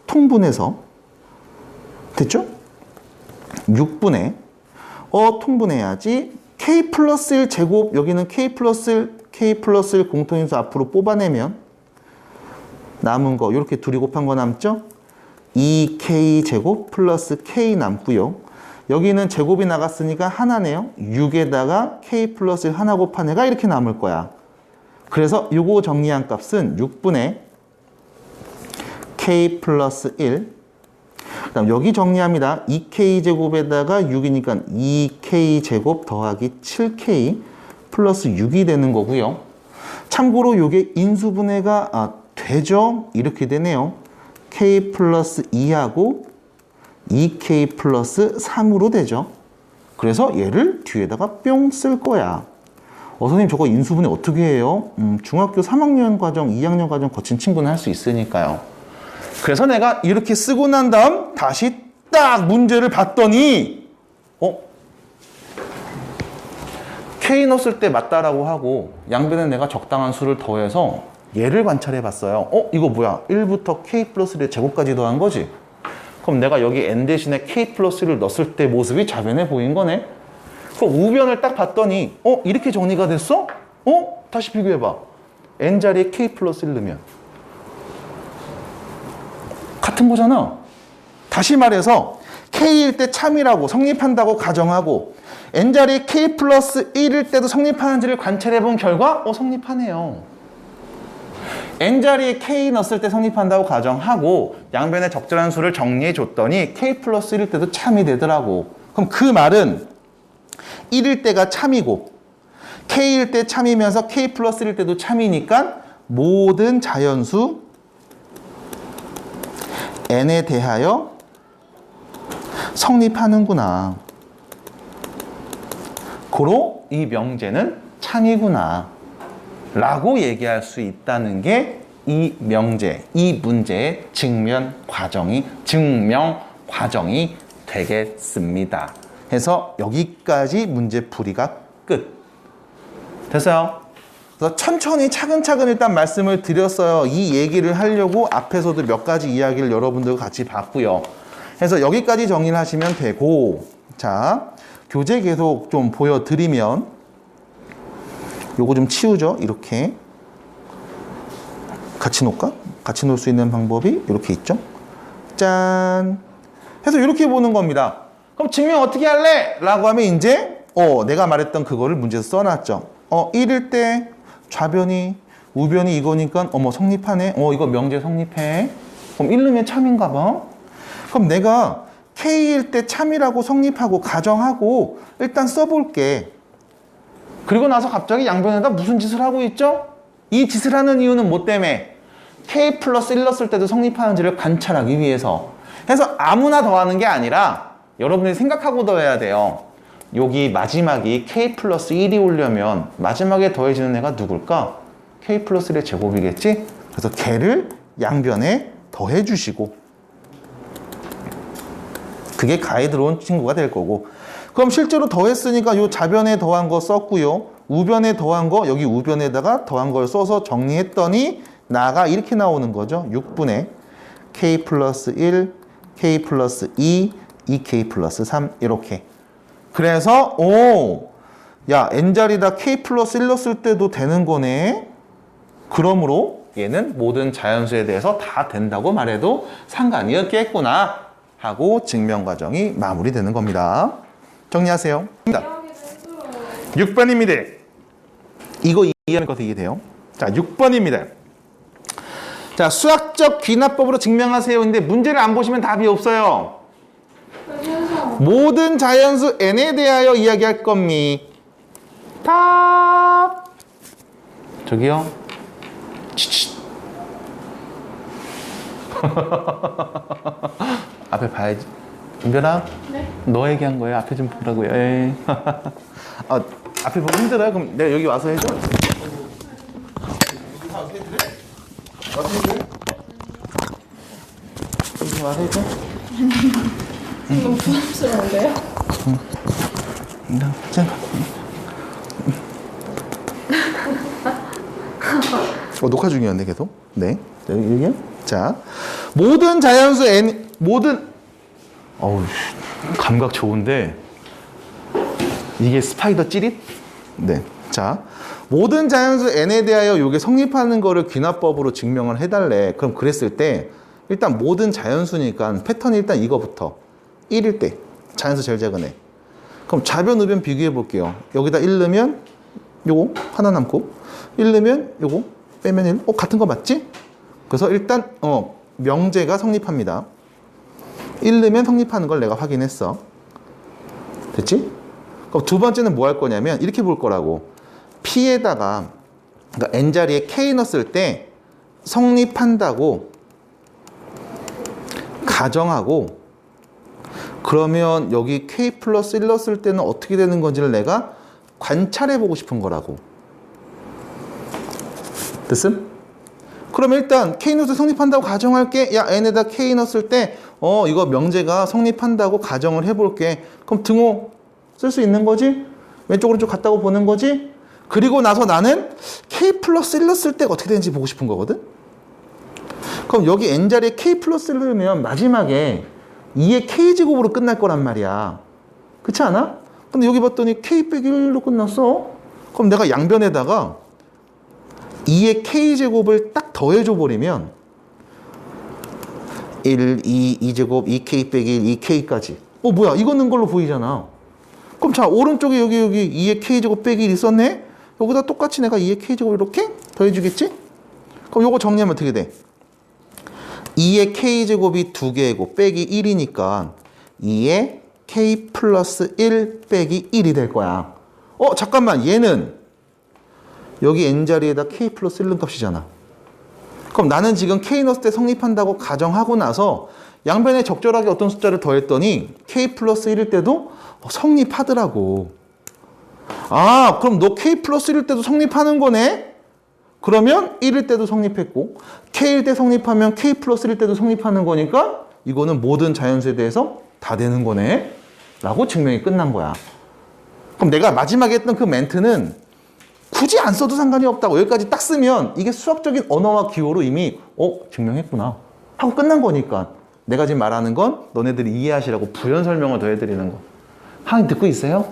통분해서 됐죠? 6분의 통분해야지. K 플러스 1 제곱 여기는 K 플러스 1 공통인수 앞으로 뽑아내면 남은 거 이렇게 둘이 곱한 거 남죠? 2K 제곱 플러스 K 남고요. 여기는 제곱이 나갔으니까 하나네요. 6에다가 K 플러스 1 하나 곱한 애가 이렇게 남을 거야. 그래서 요거 정리한 값은 6분의 K 플러스 1. 그 다음 여기 정리합니다. 2K 제곱에다가 6이니까 2K 제곱 더하기 7K 플러스 6이 되는 거고요. 참고로 요게 인수분해가 되죠? 이렇게 되네요. K 플러스 2하고 2K 플러스 3으로 되죠. 그래서 얘를 뒤에다가 뿅 쓸 거야. 선생님 저거 인수분해 어떻게 해요? 중학교 3학년 과정, 2학년 과정 거친 친구는 할 수 있으니까요. 그래서 내가 이렇게 쓰고 난 다음 다시 딱 문제를 봤더니 K 넣었을 때 맞다라고 하고 양변에 내가 적당한 수를 더해서 얘를 관찰해 봤어요. 이거 뭐야? 1부터 K 플러스 1의 제곱까지 더한 거지? 그럼 내가 여기 n 대신에 K 플러스 1을 넣었을 때 모습이 좌변에 보인 거네? 그럼 우변을 딱 봤더니 이렇게 정리가 됐어? 다시 비교해봐. n자리에 K 플러스 1 넣으면 같은 거잖아. 다시 말해서 K일 때 참이라고 성립한다고 가정하고 n자리에 K 플러스 1일 때도 성립하는지를 관찰해 본 결과 성립하네요. n자리에 K 넣었을 때 성립한다고 가정하고 양변에 적절한 수를 정리해 줬더니 K 플러스 1일 때도 참이 되더라고. 그럼 그 말은 1일 때가 참이고 K일 때 참이면서 K 플러스 1일 때도 참이니까 모든 자연수 n에 대하여 성립하는구나. 고로 이 명제는 참이구나 라고 얘기할 수 있다는 게 이 명제, 이 문제의 증명 과정이 되겠습니다. 해서 여기까지 문제 풀이가 끝. 됐어요? 그래서 천천히 차근차근 일단 말씀을 드렸어요. 이 얘기를 하려고 앞에서도 몇 가지 이야기를 여러분들과 같이 봤고요. 그래서 여기까지 정리를 하시면 되고, 자, 교재 계속 좀 보여드리면 요거 좀 치우죠. 이렇게 같이 놓을까? 같이 놓을 수 있는 방법이 이렇게 있죠. 짠 해서 이렇게 보는 겁니다. 그럼 증명 어떻게 할래? 라고 하면 이제 내가 말했던 그거를 문제에서 써놨죠. 1일 때 좌변이 우변이 이거니까 성립하네. 이거 명제 성립해. 그럼 1르면 참인가 봐. 그럼 내가 K일 때 참이라고 성립하고 가정하고 일단 써볼게. 그리고 나서 갑자기 양변에다 무슨 짓을 하고 있죠? 이 짓을 하는 이유는 뭐 때문에? K 플러스 1 넣었을 때도 성립하는지를 관찰하기 위해서. 해서 아무나 더하는 게 아니라 여러분들이 생각하고 더해야 돼요. 여기 마지막이 K 플러스 1이 오려면 마지막에 더해지는 애가 누굴까? K 플러스 1의 제곱이겠지? 그래서 걔를 양변에 더해 주시고, 그게 가에 들어온 친구가 될 거고. 그럼 실제로 더했으니까 요 좌변에 더한 거 썼고요. 우변에 더한 거 여기 우변에다가 더한 걸 써서 정리했더니 나가 이렇게 나오는 거죠. 6분의 K 플러스 1, K 플러스 2, 2K 플러스 3 이렇게. 그래서 야 n자리다 K 플러스 1 넣었을 때도 되는 거네. 그러므로 얘는 모든 자연수에 대해서 다 된다고 말해도 상관이 없겠구나 하고 증명 과정이 마무리되는 겁니다. 정리하세요. 6번입니다. 이거 이해하는 거 되게 돼요. 자, 6번입니다. 자, 수학적 귀납법으로 증명하세요. 근데 문제를 안 보시면 답이 없어요. 모든 자연수 n에 대하여 이야기할 겁니다. 답. 저기요. 치치. 앞에 봐야지. 은별아. 네. 너 얘기한 거예요. 앞에 좀 보라고요. 에이. 앞에 보면 힘들어요. 그럼 내가 여기 와서 해줘. 여기 와서 해줘. 너무 부담스러운데요? 자. 녹화 중이었네 계속. 네. 여기요. 자, 모든 자연수 n 감각 좋은데 이게 스파이더 찌릿? 네. 자, 모든 자연수 n에 대하여 이게 성립하는 거를 귀납법으로 증명을 해달래. 그럼 그랬을 때 일단 모든 자연수니까 패턴이 일단 이거부터 1일 때 자연수 제일 작은 애. 그럼 좌변 우변 비교해 볼게요. 여기다 1 넣으면 요거 하나 남고 1 넣으면 요거 빼면 1. 같은 거 맞지? 그래서 일단 명제가 성립합니다. 1 넣으면 성립하는 걸 내가 확인했어. 됐지? 그럼 두 번째는 뭐 할 거냐면 이렇게 볼 거라고. P에다가 그러니까 n자리에 K 넣었을 때 성립한다고 가정하고, 그러면 여기 K 플러스 1 넣었을 때는 어떻게 되는 건지를 내가 관찰해 보고 싶은 거라고. 됐음? 그럼 일단 K 넣어서 성립한다고 가정할게. 야, n에다 K 넣었을 때 이거 명제가 성립한다고 가정을 해볼게. 그럼 등호 쓸 수 있는 거지? 왼쪽 오른쪽 같다고 보는 거지? 그리고 나서 나는 K 플러스 1 넣었을 때가 어떻게 되는지 보고 싶은 거거든? 그럼 여기 n자리에 K 플러스 1 넣으면 마지막에 2의 K제곱으로 끝날 거란 말이야. 그렇지 않아? 근데 여기 봤더니 K 빼기 1로 끝났어. 그럼 내가 양변에다가 2의 K제곱을 딱 더해줘 버리면 1, 2, 2제곱, 2K 빼기 1, 2K까지. 뭐야? 이거 넣은 걸로 보이잖아. 그럼 자, 오른쪽에 여기 2의 K제곱 빼기 1 있었네? 여기다 똑같이 내가 2의 K제곱 이렇게 더해주겠지? 그럼 요거 정리하면 어떻게 돼? 2의 K제곱이 2개고 빼기 1이니까 2의 K 플러스 1 빼기 1이 될 거야. 잠깐만, 얘는 여기 n자리에다 K 플러스 1 넣은 값이잖아. 그럼 나는 지금 K 넣었을 때 성립한다고 가정하고 나서 양변에 적절하게 어떤 숫자를 더했더니 K 플러스 1일 때도 성립하더라고. 그럼 너 K 플러스 1일 때도 성립하는 거네? 그러면 1일 때도 성립했고 K일 때 성립하면 K 플러스 1일 때도 성립하는 거니까 이거는 모든 자연수에 대해서 다 되는 거네? 라고 증명이 끝난 거야. 그럼 내가 마지막에 했던 그 멘트는 굳이 안 써도 상관이 없다고. 여기까지 딱 쓰면 이게 수학적인 언어와 기호로 이미 증명했구나 하고 끝난 거니까. 내가 지금 말하는 건 너네들이 이해하시라고 부연 설명을 더 해드리는 거. 하인 듣고 있어요?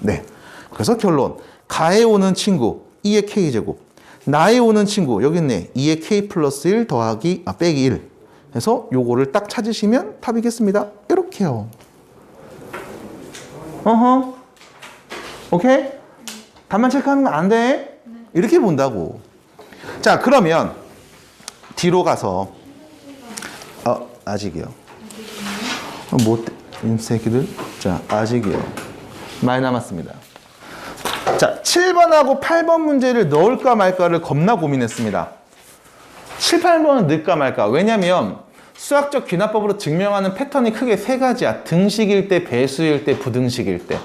네. 그래서 결론. 가에 오는 친구 2의 k제곱, 나에 오는 친구 여기 있네 2의 k 플러스 1 더하기 빼기 1 해서 요거를 딱 찾으시면 답이겠습니다. 이렇게요. 어허. 오케이? 답만 체크하는 거 안 돼? 이렇게 본다고. 자, 그러면 뒤로 가서 아직이요. 이 새끼들. 자, 아직이요. 많이 남았습니다. 자, 7번하고 8번 문제를 넣을까 말까를 겁나 고민했습니다. 7, 8번은 넣을까 말까. 왜냐면 수학적 귀납법으로 증명하는 패턴이 크게 세 가지야. 등식일 때, 배수일 때, 부등식일 때.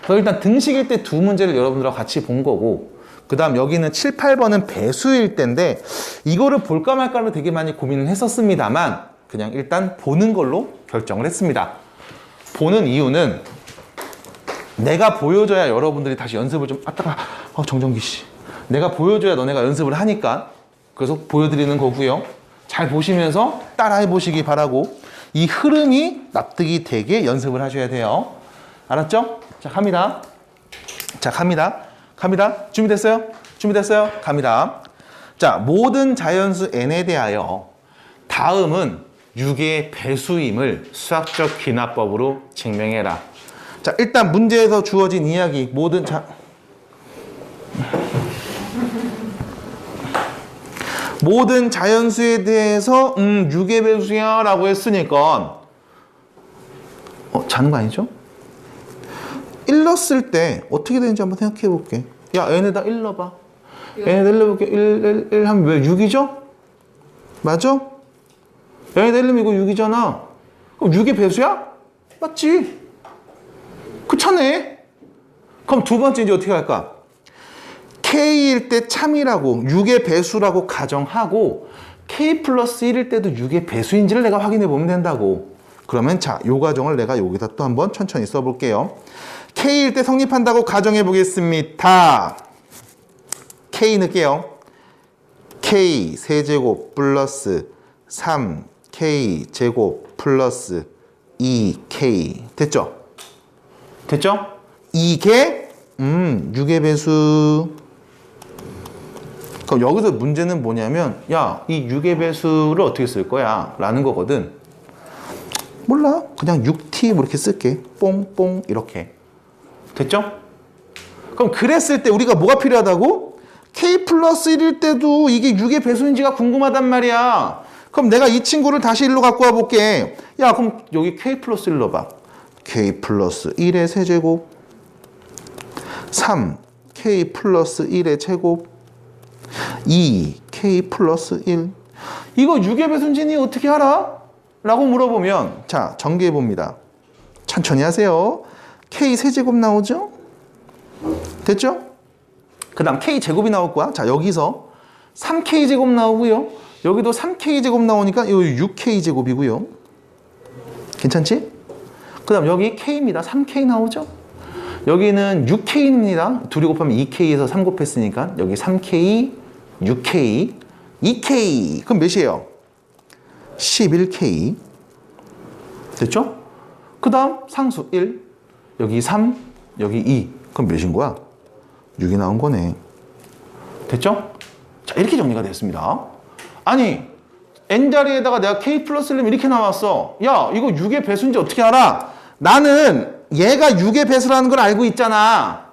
그래서 일단 등식일 때 두 문제를 여러분들하고 같이 본 거고, 그 다음 여기는 7, 8번은 배수일 때인데 이거를 볼까 말까를 되게 많이 고민을 했었습니다만 그냥 일단 보는 걸로 결정을 했습니다. 보는 이유는 내가 보여줘야 여러분들이 다시 연습을 좀 정정기 씨. 내가 보여줘야 너네가 연습을 하니까 그래서 보여드리는 거고요. 잘 보시면서 따라해 보시기 바라고 이 흐름이 납득이 되게 연습을 하셔야 돼요. 알았죠? 자, 갑니다. 자, 갑니다. 준비됐어요? 갑니다. 자, 모든 자연수 n에 대하여 다음은 6의 배수임을 수학적 귀납법으로 증명해라. 자, 일단 문제에서 주어진 이야기 모든 자연수에 대해서 6의 배수야 라고 했으니까 자는 거 아니죠? 1 넣었을 때 어떻게 되는지 한번 생각해 볼게. 야, n에다 1 넣어봐. n에다 1 넣어볼게. 1 하면 왜 6이죠? 맞아? n에다 1 넣으면 이거 6이잖아. 그럼 6의 배수야? 맞지? 그렇네. 그럼 두 번째 이제 어떻게 할까? k일 때 참이라고 6의 배수라고 가정하고 k 플러스 1일 때도 6의 배수인지를 내가 확인해 보면 된다고. 그러면 자, 요 과정을 내가 여기다 또 한번 천천히 써볼게요. k일 때 성립한다고 가정해 보겠습니다. k 넣을게요. k 세제곱 플러스 3k 제곱 플러스 2k 됐죠? 이게 6의 배수. 그럼 여기서 문제는 뭐냐면 야, 이 6의 배수를 어떻게 쓸 거야? 라는 거거든. 몰라. 그냥 6t 뭐 이렇게 쓸게. 뽕뽕 이렇게. 됐죠? 그럼 그랬을 때 우리가 뭐가 필요하다고? k 플러스 1일 때도 이게 6의 배수인지가 궁금하단 말이야. 그럼 내가 이 친구를 다시 1로 갖고 와볼게. 야, 그럼 여기 k 플러스 1 넣어봐. k 플러스 1의 세제곱 3k 플러스 1의 제곱 2k 플러스 1 이거 6의 배수인지 어떻게 알아? 라고 물어보면 자, 전개해 봅니다. 천천히 하세요. k 세제곱 나오죠? 됐죠? 그 다음 k 제곱이 나올 거야. 자, 여기서 3k 제곱 나오고요. 여기도 3k 제곱 나오니까 이거 6k 제곱이고요. 괜찮지? 그 다음 여기 k입니다. 3k 나오죠? 여기는 6k입니다. 둘이 곱하면 2k에서 3 곱했으니까 여기 3k, 6k, 2k. 그럼 몇이에요? 11k. 됐죠? 그 다음 상수 1, 여기 3, 여기 2. 그럼 몇인 거야? 6이 나온 거네. 됐죠? 자, 이렇게 정리가 됐습니다. 아니, n자리에다가 내가 k 플러스 1을 이렇게 나왔어. 야, 이거 6의 배수인지 어떻게 알아? 나는 얘가 6의 배수라는 걸 알고 있잖아.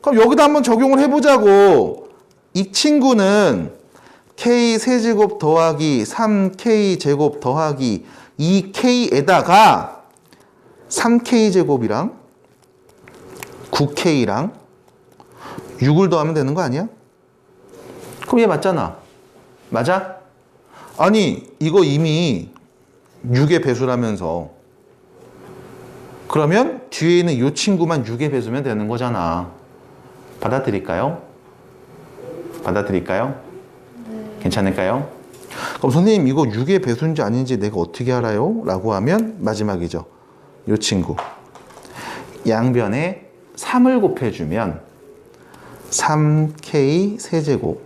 그럼 여기다 한번 적용을 해보자고. 이 친구는 k 세제곱 더하기 3k 제곱 더하기 2k에다가 3k 제곱이랑 9k랑 6을 더하면 되는 거 아니야? 그럼 얘 맞잖아. 맞아? 아니, 이거 이미 6의 배수라면서. 그러면 뒤에 있는 이 친구만 6의 배수면 되는 거잖아. 받아들일까요? 네. 괜찮을까요? 그럼 선생님 이거 6의 배수인지 아닌지 내가 어떻게 알아요? 라고 하면 마지막이죠. 이 친구. 양변에 3을 곱해주면 3K 세제곱.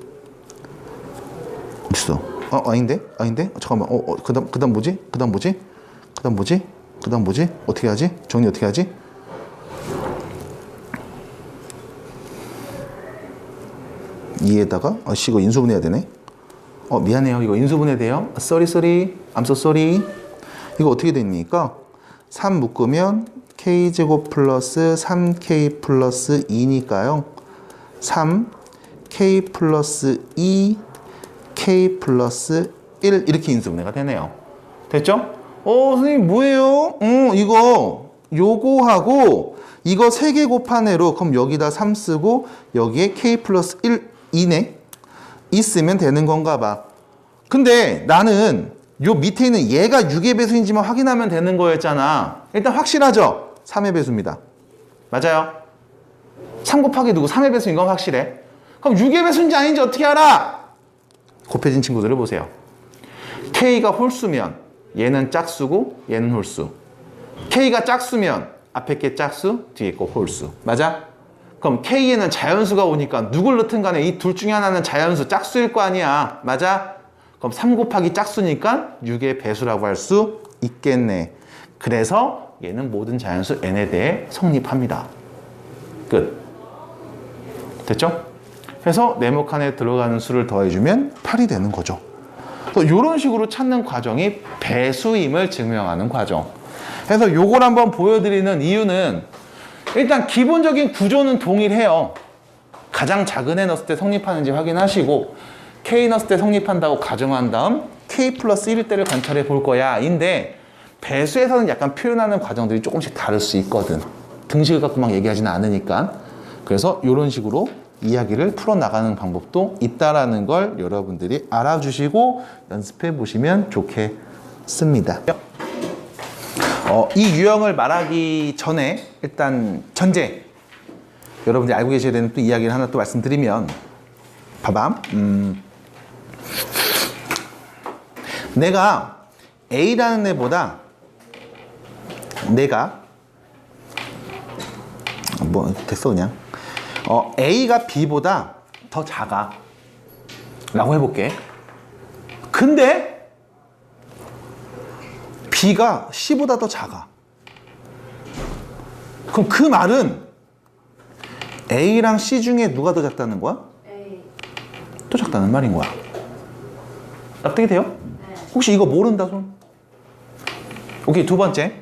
있어. 아닌데? 잠깐만. 그다음 뭐지? 어떻게 하지? 정리 어떻게 하지? 이에다가 이거 인수분해해야 되네. 미안해요. 이거 인수분해 돼요. Sorry. I'm so sorry. 이거 어떻게 됩니까? 3 묶으면 K제곱 플러스 3K 플러스 2니까요. 3K 플러스 2 K 플러스 1 이렇게 인수분해가 되네요. 됐죠? 선생님 뭐예요? 요거하고 이거 3개 곱한 애로 그럼 여기다 3 쓰고 여기에 K 플러스 1 2네 있으면 되는 건가 봐. 근데 나는 요 밑에 있는 얘가 6의 배수인지만 확인하면 되는 거였잖아. 일단 확실하죠? 3의 배수입니다. 맞아요? 3 곱하기 누구 3의 배수인 건 확실해. 그럼 6의 배수인지 아닌지 어떻게 알아? 곱해진 친구들을 보세요. K가 홀수면 얘는 짝수고 얘는 홀수. K가 짝수면 앞에 게 짝수, 뒤에 거 홀수. 맞아? 그럼 K에는 자연수가 오니까 누굴 넣든 간에 이 둘 중에 하나는 자연수, 짝수일 거 아니야. 맞아? 그럼 3 곱하기 짝수니까 6의 배수라고 할 수 있겠네. 그래서 얘는 모든 자연수 n에 대해 성립합니다. 끝. 됐죠? 해서 네모 칸에 들어가는 수를 더해주면 8이 되는 거죠. 이런 식으로 찾는 과정이 배수임을 증명하는 과정. 그래서 요걸 한번 보여드리는 이유는 일단 기본적인 구조는 동일해요. 가장 작은 애 넣었을 때 성립하는지 확인하시고 K 넣었을 때 성립한다고 가정한 다음 K 플러스 1일 때를 관찰해 볼 거야 인데 배수에서는 약간 표현하는 과정들이 조금씩 다를 수 있거든. 등식을 갖고 막 얘기하지는 않으니까. 그래서 이런 식으로 이야기를 풀어나가는 방법도 있다라는 걸 여러분들이 알아주시고 연습해 보시면 좋겠습니다. 이 유형을 말하기 전에 일단 전제 여러분들이 알고 계셔야 되는 또 이야기를 하나 또 말씀드리면 봐봐. 내가 A라는 애보다 내가 됐어 그냥 A가 B보다 더 작아 라고 해볼게. 근데 B가 C보다 더 작아. 그럼 그 말은 A랑 C 중에 누가 더 작다는 거야? A. 더 작다는 말인 거야. 납득이 돼요? 네. 혹시 이거 모른다 손? 오케이, 두 번째.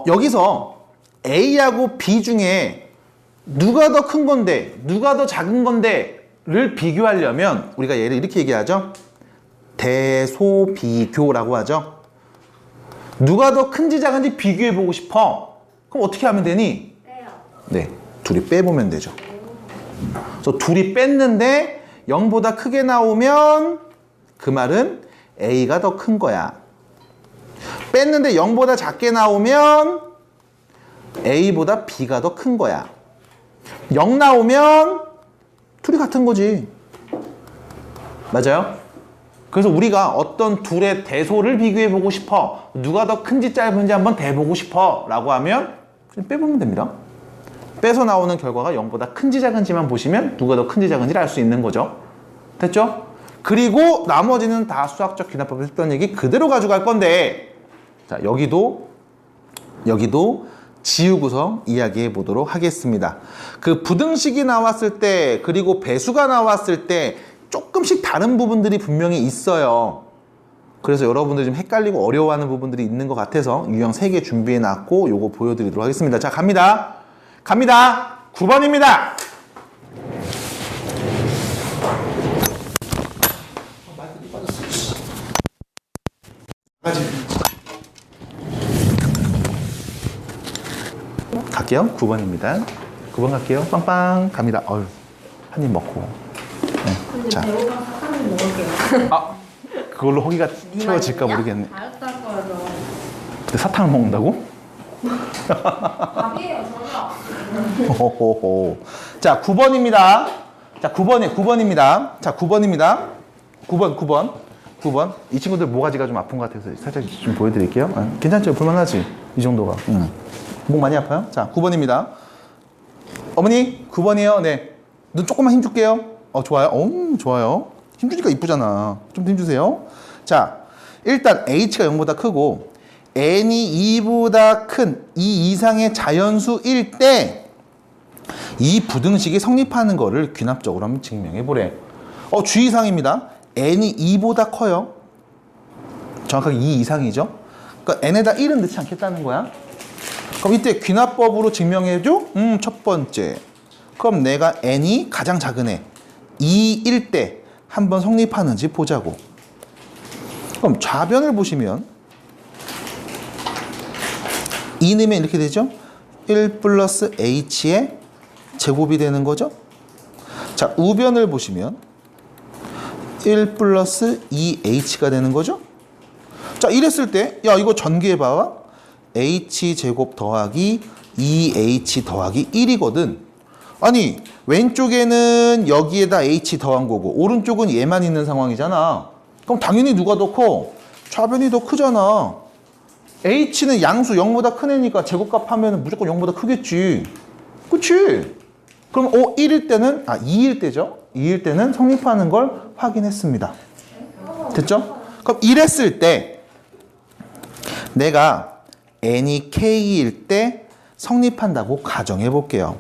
여기서 A하고 B 중에 누가 더 큰 건데, 누가 더 작은 건데를 비교하려면 우리가 얘를 이렇게 얘기하죠. 대소비교라고 하죠. 누가 더 큰지 작은지 비교해보고 싶어. 그럼 어떻게 하면 되니? 빼요. 네, 둘이 빼보면 되죠. 그래서 둘이 뺐는데 0보다 크게 나오면 그 말은 A가 더 큰 거야. 뺐는데 0보다 작게 나오면 A보다 B가 더 큰 거야. 0 나오면 둘이 같은 거지. 맞아요? 그래서 우리가 어떤 둘의 대소를 비교해 보고 싶어. 누가 더 큰지 짧은지 한번 대보고 싶어 라고 하면 그냥 빼보면 됩니다. 빼서 나오는 결과가 0보다 큰지 작은지만 보시면 누가 더 큰지 작은지를 알 수 있는 거죠. 됐죠? 그리고 나머지는 다 수학적 귀납법에서 했던 얘기 그대로 가져갈 건데, 자, 여기도 지우고서 이야기해 보도록 하겠습니다. 그 부등식이 나왔을 때, 그리고 배수가 나왔을 때 조금씩 다른 부분들이 분명히 있어요. 그래서 여러분들이 좀 헷갈리고 어려워하는 부분들이 있는 것 같아서 유형 3개 준비해 놨고 요거 보여드리도록 하겠습니다. 자, 갑니다. 9번입니다. 갈게요. 9번입니다. 9번 갈게요. 빵빵 갑니다. 한 입 먹고. 네. 자, 배고파 사탕을 먹을게요. 그걸로 허기가 채워질까 모르겠네. 다이어트 할 거라서. 근데 사탕을 먹는다고? 밥이에요, 저녁. 호호호. 자, 9번입니다. 자, 9번입니다. 자, 9번입니다. 9번. 이 친구들 모가지가 좀 아픈 것 같아서 살짝 좀 보여드릴게요. 괜찮죠? 볼만하지? 이 정도가. 목 많이 아파요? 자, 9번입니다. 어머니 9번이요. 네. 눈 조금만 힘줄게요. 좋아요. 좋아요. 힘주니까 이쁘잖아. 좀 더 힘주세요. 자, 일단 h가 0보다 크고 n이 2보다 큰 2 이상의 자연수일 때 이 부등식이 성립하는 거를 귀납적으로 한번 증명해 보래. 주의사항입니다. n이 2보다 커요. 정확하게 2 이상이죠. 그러니까 n에다 1은 넣지 않겠다는 거야. 그럼 이때 귀납법으로 증명해줘? 첫 번째. 그럼 내가 n이 가장 작은 애 2일 때 한번 성립하는지 보자고. 그럼 좌변을 보시면 2 넣으면 이렇게 되죠? 1 플러스 h의 제곱이 되는 거죠? 자, 우변을 보시면 1 플러스 2h가 되는 거죠? 자, 이랬을 때, 야, 이거 전개해봐. h제곱 더하기 2h 더하기 1이거든. 아니, 왼쪽에는 여기에다 h 더한 거고, 오른쪽은 얘만 있는 상황이잖아. 그럼 당연히 누가 더 커? 좌변이 더 크잖아. h는 양수 0보다 큰 애니까 제곱값 하면 무조건 0보다 크겠지. 그치? 그럼 1일 때는, 2일 때죠? 2일 때는 성립하는 걸 확인했습니다. 됐죠? 그럼 이랬을 때 내가 n이 k일 때 성립한다고 가정해 볼게요.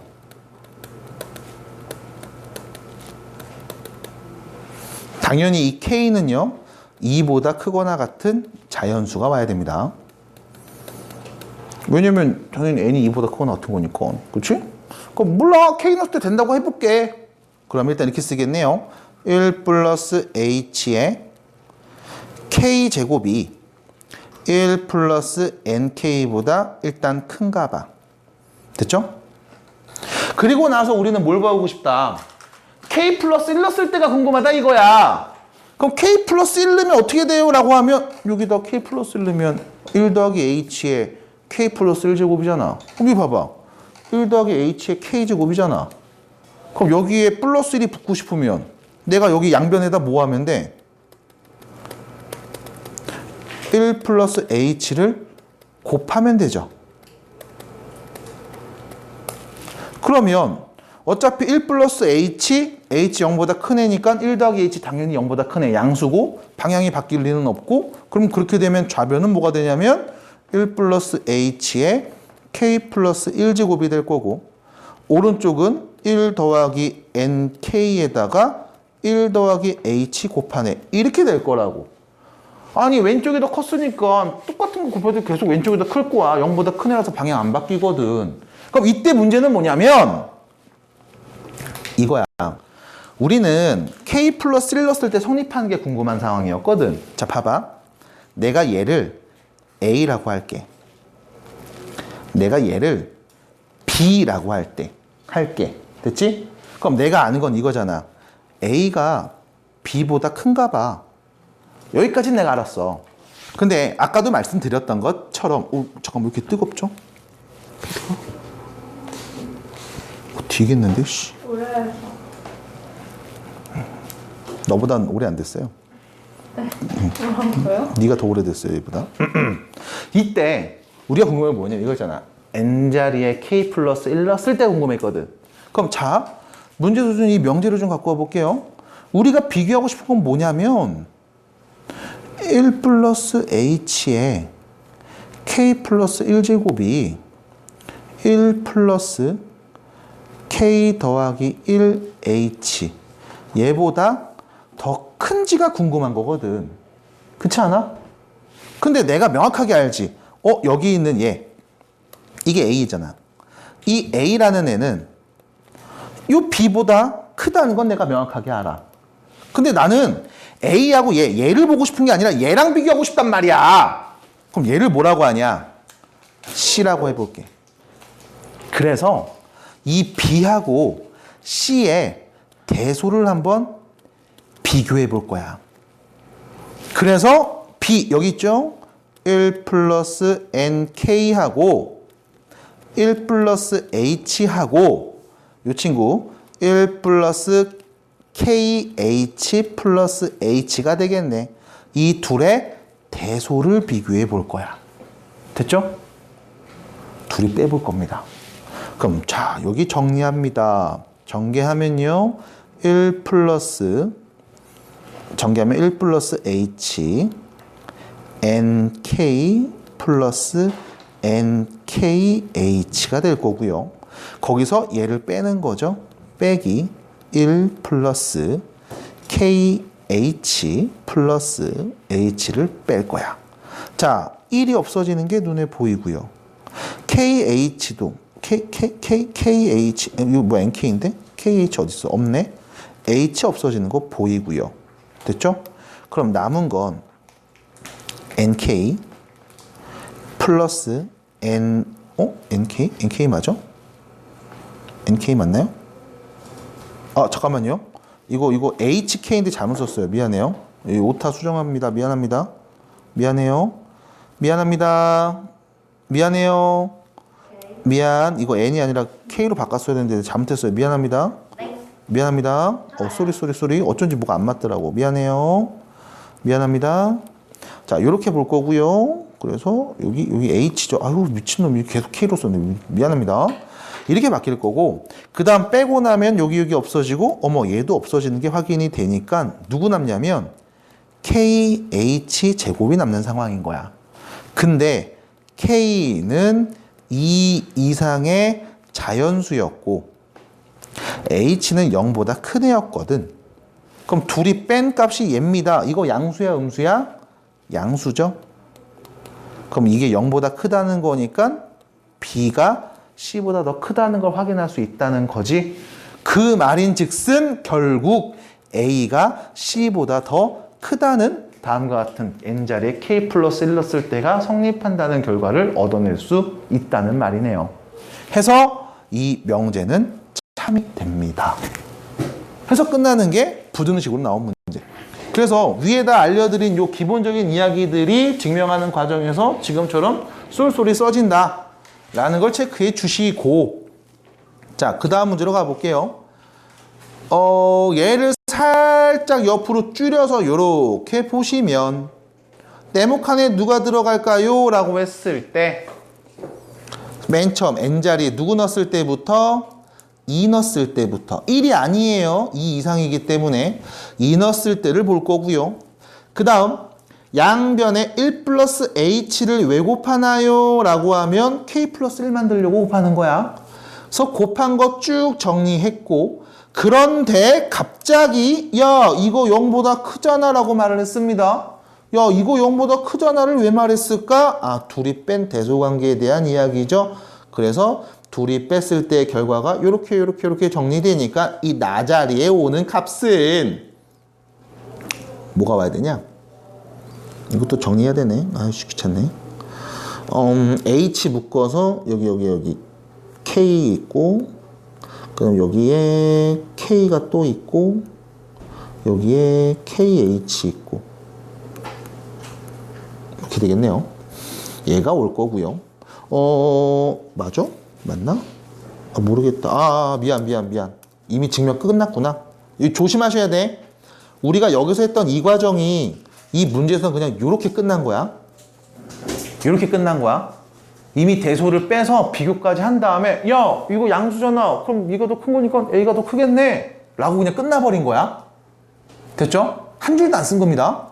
당연히 이 k는요 2보다 크거나 같은 자연수가 와야 됩니다. 왜냐면 당연히 n이 2보다 크거나 같은 거니까. 그치? 그럼 몰라. k 넣을 때 된다고 해볼게. 그럼 일단 이렇게 쓰겠네요. 1 플러스 h의 k제곱이 1 플러스 nk보다 일단 큰가 봐. 됐죠? 그리고 나서 우리는 뭘 배우고 싶다. k 플러스 1 넣었을 때가 궁금하다 이거야. 그럼 k 플러스 1 넣으면 어떻게 돼요? 라고 하면 여기다 k 플러스 1 넣으면 1 더하기 h의 k 플러스 1제곱이잖아. 여기 봐봐. 1 더하기 h의 k제곱이잖아. 그럼 여기에 플러스 1이 붙고 싶으면 내가 여기 양변에다 뭐 하면 돼? 1 플러스 h를 곱하면 되죠. 그러면 어차피 1 플러스 h 0보다 큰 애니까 1 더하기 h 당연히 0보다 큰 애 양수고 방향이 바뀔 리는 없고 그럼 그렇게 되면 좌변은 뭐가 되냐면 1 플러스 h의 k 플러스 1제곱이 될 거고 오른쪽은 1 더하기 nk에다가 1 더하기 h 곱하네 이렇게 될 거라고. 아니 왼쪽이 더 컸으니까 똑같은 거 곱해도 계속 왼쪽이 더 클 거야. 0보다 큰 애라서 방향 안 바뀌거든. 그럼 이때 문제는 뭐냐면 이거야. 우리는 k 플러스 1 넣었을 때 성립하는 게 궁금한 상황이었거든. 자 봐봐. 내가 얘를 a라고 할게. 내가 얘를 b라고 할게. 됐지? 그럼 내가 아는 건 이거잖아. a가 b보다 큰가 봐. 여기까지는 내가 알았어. 근데 아까도 말씀드렸던 것처럼 잠깐만 왜 이렇게 뜨겁죠? 뒤겠는데? 씨. 오래 해서. 너보단 오래 안 됐어요. 뭐라고요? 네가 더 오래됐어요, 얘보다. 이때 우리가 궁금한 게 뭐냐면 이거잖아. n자리에 k 플러스 1 넣었을 때 궁금했거든. 그럼 자, 문제 수준 이 명제를 좀 갖고 와볼게요. 우리가 비교하고 싶은 건 뭐냐면 1 플러스 h에 k 플러스 1제곱이 1 플러스 k 더하기 1h 얘보다 더 큰지가 궁금한 거거든. 그렇지 않아? 근데 내가 명확하게 알지. 여기 있는 얘 이게 a잖아. 이 a라는 애는 이 b보다 크다는 건 내가 명확하게 알아. 근데 나는 a하고 얘를 보고 싶은 게 아니라 얘랑 비교하고 싶단 말이야. 그럼 얘를 뭐라고 하냐? c라고 해볼게. 그래서 이 b하고 c의 대소를 한번 비교해 볼 거야. 그래서 b 여기 있죠? 1 플러스 nk하고 1 플러스 h하고 이 친구 1 플러스 kh 플러스 h가 되겠네. 이 둘의 대소를 비교해 볼 거야. 됐죠? 둘이 빼볼 겁니다. 그럼 자, 여기 정리합니다. 전개하면요. 1 플러스 전개하면 1 플러스 H NK 플러스 NKH가 될 거고요. 거기서 얘를 빼는 거죠. 빼기 1 플러스 KH 플러스 H를 뺄 거야. 자, 1이 없어지는 게 눈에 보이고요. KH도 KH 이거 뭐 NK인데? KH 어디 있어? 없네. H 없어지는 거 보이고요. 됐죠? 그럼 남은 건 NK 플러스 NK? NK 맞아? NK 맞나요? 아, 잠깐만요. 이거 HK인데 잘못 썼어요. 미안해요. 오타 수정합니다. 미안합니다. 미안해요. 미안합니다. 미안해요. 미안. 이거 N이 아니라 K로 바꿨어야 되는데 잘못했어요. 미안합니다. 미안합니다. 쏘리. 어쩐지 뭐가 안 맞더라고. 미안해요. 미안합니다. 자, 요렇게 볼 거고요. 그래서 여기 H죠. 아유, 미친놈이 계속 K로 썼네. 미안합니다. 이렇게 바뀔 거고, 그 다음 빼고 나면 여기 없어지고, 어머, 얘도 없어지는 게 확인이 되니까 누구 남냐면 KH 제곱이 남는 상황인 거야. 근데 K는 2 이상의 자연수였고 H는 0보다 큰 애였거든. 그럼 둘이 뺀 값이 얘입니다. 이거 양수야, 음수야? 양수죠. 그럼 이게 0보다 크다는 거니까 B가 C보다 더 크다는 걸 확인할 수 있다는 거지. 그 말인즉슨 결국 A가 C보다 더 크다는 다음과 같은 n자리에 K 플러스 1 넣었을 때가 성립한다는 결과를 얻어낼 수 있다는 말이네요. 해서 이 명제는 참이 됩니다. 해서 끝나는 게 부등식으로 나온 문제. 그래서 위에다 알려드린 요 기본적인 이야기들이 증명하는 과정에서 지금처럼 쏠쏠이 써진다 라는 걸 체크해 주시고, 자, 그 다음 문제로 가볼게요. 얘를 살짝 옆으로 줄여서 이렇게 보시면 네모칸에 누가 들어갈까요? 라고 했을 때 맨 처음 n자리에 누구 넣었을 때부터? 2 넣었을 때부터. 1이 아니에요. 2 이상이기 때문에 2 넣었을 때를 볼 거고요. 그 다음 양변에 1 플러스 h를 왜 곱하나요? 라고 하면 k 플러스 1 만들려고 곱하는 거야. 그래서 곱한 거 쭉 정리했고, 그런데 갑자기 야, 이거 0보다 크잖아 라고 말을 했습니다. 야, 이거 0보다 크잖아를 왜 말했을까? 아, 둘이 뺀 대소관계에 대한 이야기죠. 그래서 둘이 뺐을 때 결과가 요렇게 정리되니까 이 나 자리에 오는 값은 뭐가 와야 되냐? 이것도 정리해야 되네. 아이씨, 귀찮네. H 묶어서 여기 K 있고, 그럼 여기에 K가 또 있고, 여기에 KH 있고, 이렇게 되겠네요. 얘가 올 거고요. 맞아? 맞나? 아, 모르겠다. 미안. 이미 증명 끝났구나. 이거 조심하셔야 돼. 우리가 여기서 했던 이 과정이 이 문제에서는 그냥 이렇게 끝난 거야. 이렇게 끝난 거야. 이미 대소를 빼서 비교까지 한 다음에 야, 이거 양수잖아. 그럼 이가 더 큰 거니까 A가 더 크겠네. 라고 그냥 끝나버린 거야. 됐죠? 한 줄도 안 쓴 겁니다.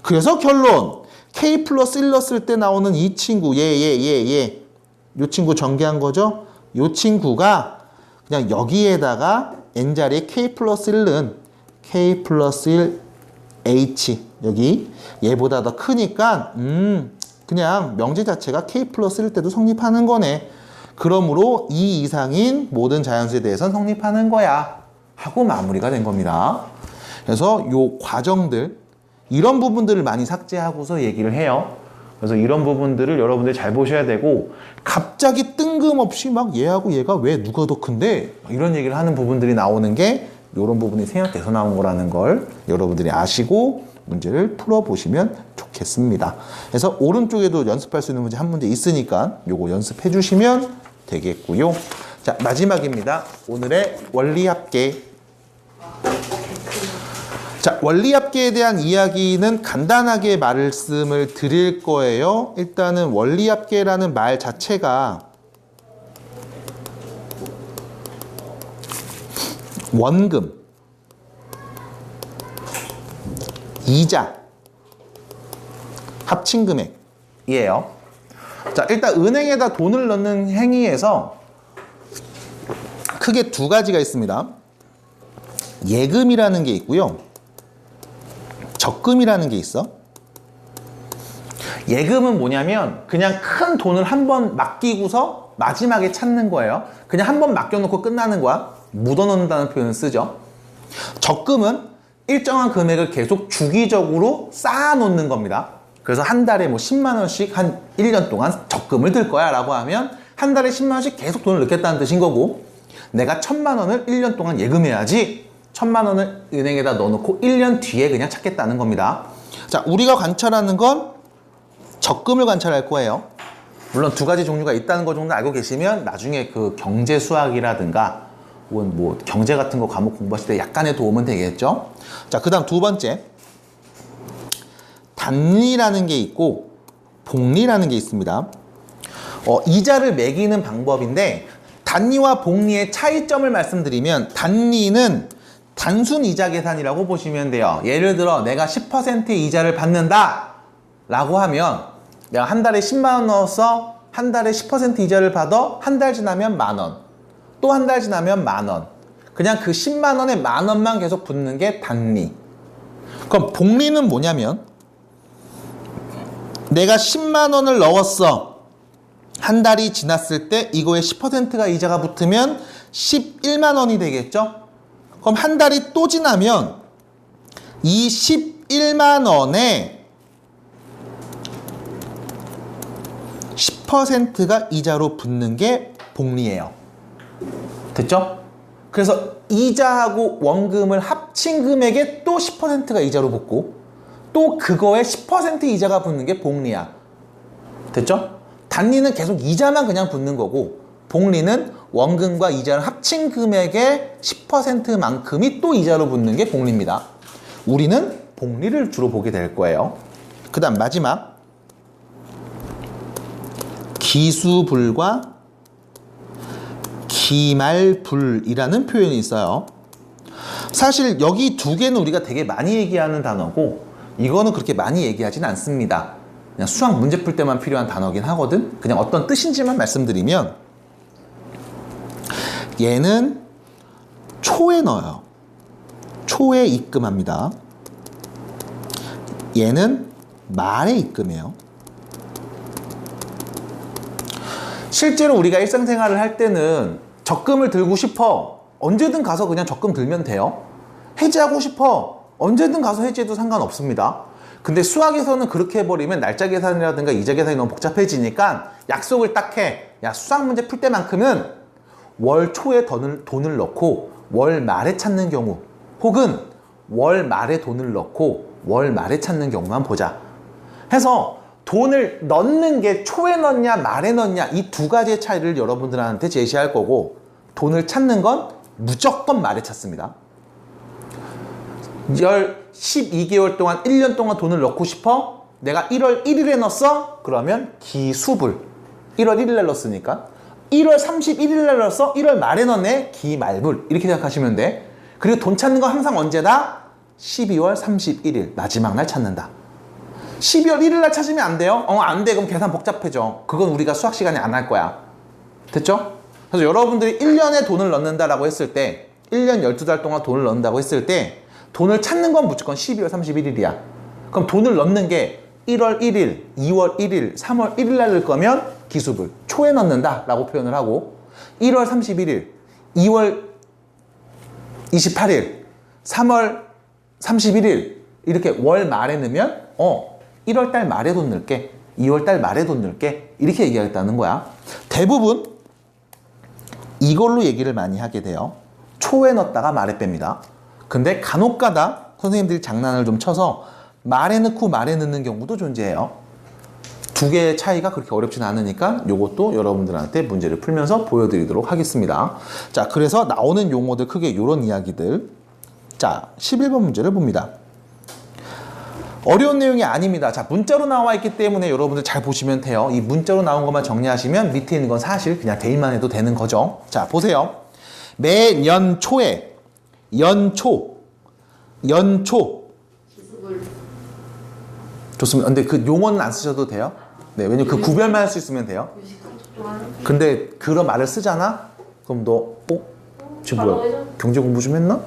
그래서 결론. K 플러스 1 넣었을 때 나오는 이 친구, 얘. 요 친구 전개한 거죠? 요 친구가 그냥 여기에다가 n자리에 K 플러스 1은 K 플러스 1 H. 여기 얘보다 더 크니까 그냥 명제 자체가 K 플러스 1 때도 성립하는 거네. 그러므로 2 이상인 모든 자연수에 대해서는 성립하는 거야 하고 마무리가 된 겁니다. 그래서 요 과정들, 이런 부분들을 많이 삭제하고서 얘기를 해요. 그래서 이런 부분들을 여러분들이 잘 보셔야 되고, 갑자기 뜬금없이 막 얘하고 얘가 왜 누가 더 큰데 이런 얘기를 하는 부분들이 나오는 게 이런 부분이 생략돼서 나온 거라는 걸 여러분들이 아시고 문제를 풀어보시면 좋겠습니다. 그래서 오른쪽에도 연습할 수 있는 문제 한 문제 있으니까 요거 연습해 주시면 되겠고요. 자, 마지막입니다. 오늘의 원리합계. 자, 원리합계에 대한 이야기는 간단하게 말씀을 드릴 거예요. 일단은 원리합계라는 말 자체가 원금, 이자, 합친 금액이에요. 자, 일단 은행에다 돈을 넣는 행위에서 크게 두 가지가 있습니다. 예금이라는 게 있고요. 적금이라는 게 있어. 예금은 뭐냐면 그냥 큰 돈을 한 번 맡기고서 마지막에 찾는 거예요. 그냥 한 번 맡겨놓고 끝나는 거야. 묻어놓는다는 표현을 쓰죠. 적금은 일정한 금액을 계속 주기적으로 쌓아놓는 겁니다. 그래서 한 달에 뭐 10만 원씩 한 1년 동안 적금을 들 거야 라고 하면 한 달에 10만 원씩 계속 돈을 넣겠다는 뜻인 거고, 내가 1,000만 원을 1년 동안 예금해야지 1,000만 원을 은행에다 넣어놓고 1년 뒤에 그냥 찾겠다는 겁니다. 자, 우리가 관찰하는 건 적금을 관찰할 거예요. 물론 두 가지 종류가 있다는 거 정도 알고 계시면 나중에 그 경제 수학이라든가 혹은 뭐 경제 같은 거 과목 공부하실 때 약간의 도움은 되겠죠. 자, 그 다음 두 번째, 단리라는 게 있고 복리라는 게 있습니다. 이자를 매기는 방법인데, 단리와 복리의 차이점을 말씀드리면, 단리는 단순 이자 계산이라고 보시면 돼요. 예를 들어 내가 10%의 이자를 받는다 라고 하면, 내가 한 달에 10만 원 넣어서 한 달에 10% 이자를 받아 한 달 지나면 만 원, 또 한 달 지나면 만 원, 그냥 그 10만 원에 만 원만 계속 붙는 게 단리. 그럼 복리는 뭐냐면, 내가 10만 원을 넣었어. 한 달이 지났을 때 이거에 10%가 이자가 붙으면 11만 원이 되겠죠? 그럼 한 달이 또 지나면 이 11만 원에 10%가 이자로 붙는 게 복리예요. 됐죠? 그래서 이자하고 원금을 합친 금액에 또 10%가 이자로 붙고, 또 그거에 10% 이자가 붙는 게 복리야. 됐죠? 단리는 계속 이자만 그냥 붙는 거고, 복리는 원금과 이자를 합친 금액의 10%만큼이 또 이자로 붙는 게 복리입니다. 우리는 복리를 주로 보게 될 거예요. 그 다음 마지막, 기수불과 기말불이라는 표현이 있어요. 사실 여기 두 개는 우리가 되게 많이 얘기하는 단어고, 이거는 그렇게 많이 얘기하진 않습니다. 그냥 수학 문제 풀 때만 필요한 단어긴 하거든. 그냥 어떤 뜻인지만 말씀드리면, 얘는 초에 넣어요. 초에 입금합니다. 얘는 말에 입금해요. 실제로 우리가 일상생활을 할 때는 적금을 들고 싶어, 언제든 가서 그냥 적금 들면 돼요. 해지하고 싶어, 언제든 가서 해지해도 상관없습니다. 근데 수학에서는 그렇게 해버리면 날짜 계산이라든가 이자 계산이 너무 복잡해지니까 약속을 딱 해. 야, 수학 문제 풀 때만큼은 월 초에 돈을 넣고 월 말에 찾는 경우, 혹은 월 말에 돈을 넣고 월 말에 찾는 경우만 보자 해서, 돈을 넣는 게 초에 넣냐 말에 넣냐 이 두 가지의 차이를 여러분들한테 제시할 거고, 돈을 찾는 건 무조건 말에 찾습니다. 12개월 동안 1년 동안 돈을 넣고 싶어? 내가 1월 1일에 넣었어? 그러면 기수불. 1월 1일에 넣었으니까 1월 31일에 넣었어? 1월 말에 넣네? 기말불. 이렇게 생각하시면 돼. 그리고 돈 찾는 건 항상 언제다? 12월 31일 마지막 날 찾는다. 12월 1일 날 찾으면 안 돼요? 안 돼. 그럼 계산 복잡해져. 그건 우리가 수학 시간에 안 할 거야. 됐죠? 그래서 여러분들이 1년에 돈을 넣는다라고 했을 때, 1년 12달 동안 돈을 넣는다고 했을 때, 돈을 찾는 건 무조건 12월 31일이야. 그럼 돈을 넣는 게 1월 1일, 2월 1일, 3월 1일 날 넣을 거면 기수불, 초에 넣는다 라고 표현을 하고, 1월 31일, 2월 28일, 3월 31일 이렇게 월 말에 넣으면 1월 달 말에 돈 넣을게, 2월 달 말에 돈 넣을게, 이렇게 얘기하겠다는 거야. 대부분 이걸로 얘기를 많이 하게 돼요. 초에 넣었다가 말에 뺍니다. 근데 간혹가다 선생님들이 장난을 좀 쳐서 말에 넣고 말에 넣는 경우도 존재해요. 두 개의 차이가 그렇게 어렵진 않으니까 이것도 여러분들한테 문제를 풀면서 보여드리도록 하겠습니다. 자, 그래서 나오는 용어들 크게 이런 이야기들. 자, 11번 문제를 봅니다. 어려운 내용이 아닙니다. 자, 문자로 나와 있기 때문에 여러분들 잘 보시면 돼요. 이 문자로 나온 것만 정리하시면 밑에 있는 건 사실 그냥 대입만 해도 되는 거죠. 자, 보세요. 매년 초에 연초. 좋습니다. 근데 그 용어는 안 쓰셔도 돼요. 네, 왜냐면 그 구별만 할 수 있으면 돼요. 근데 그런 말을 쓰잖아? 그럼 너, 쟤 뭐야? 경제 공부 좀 했나?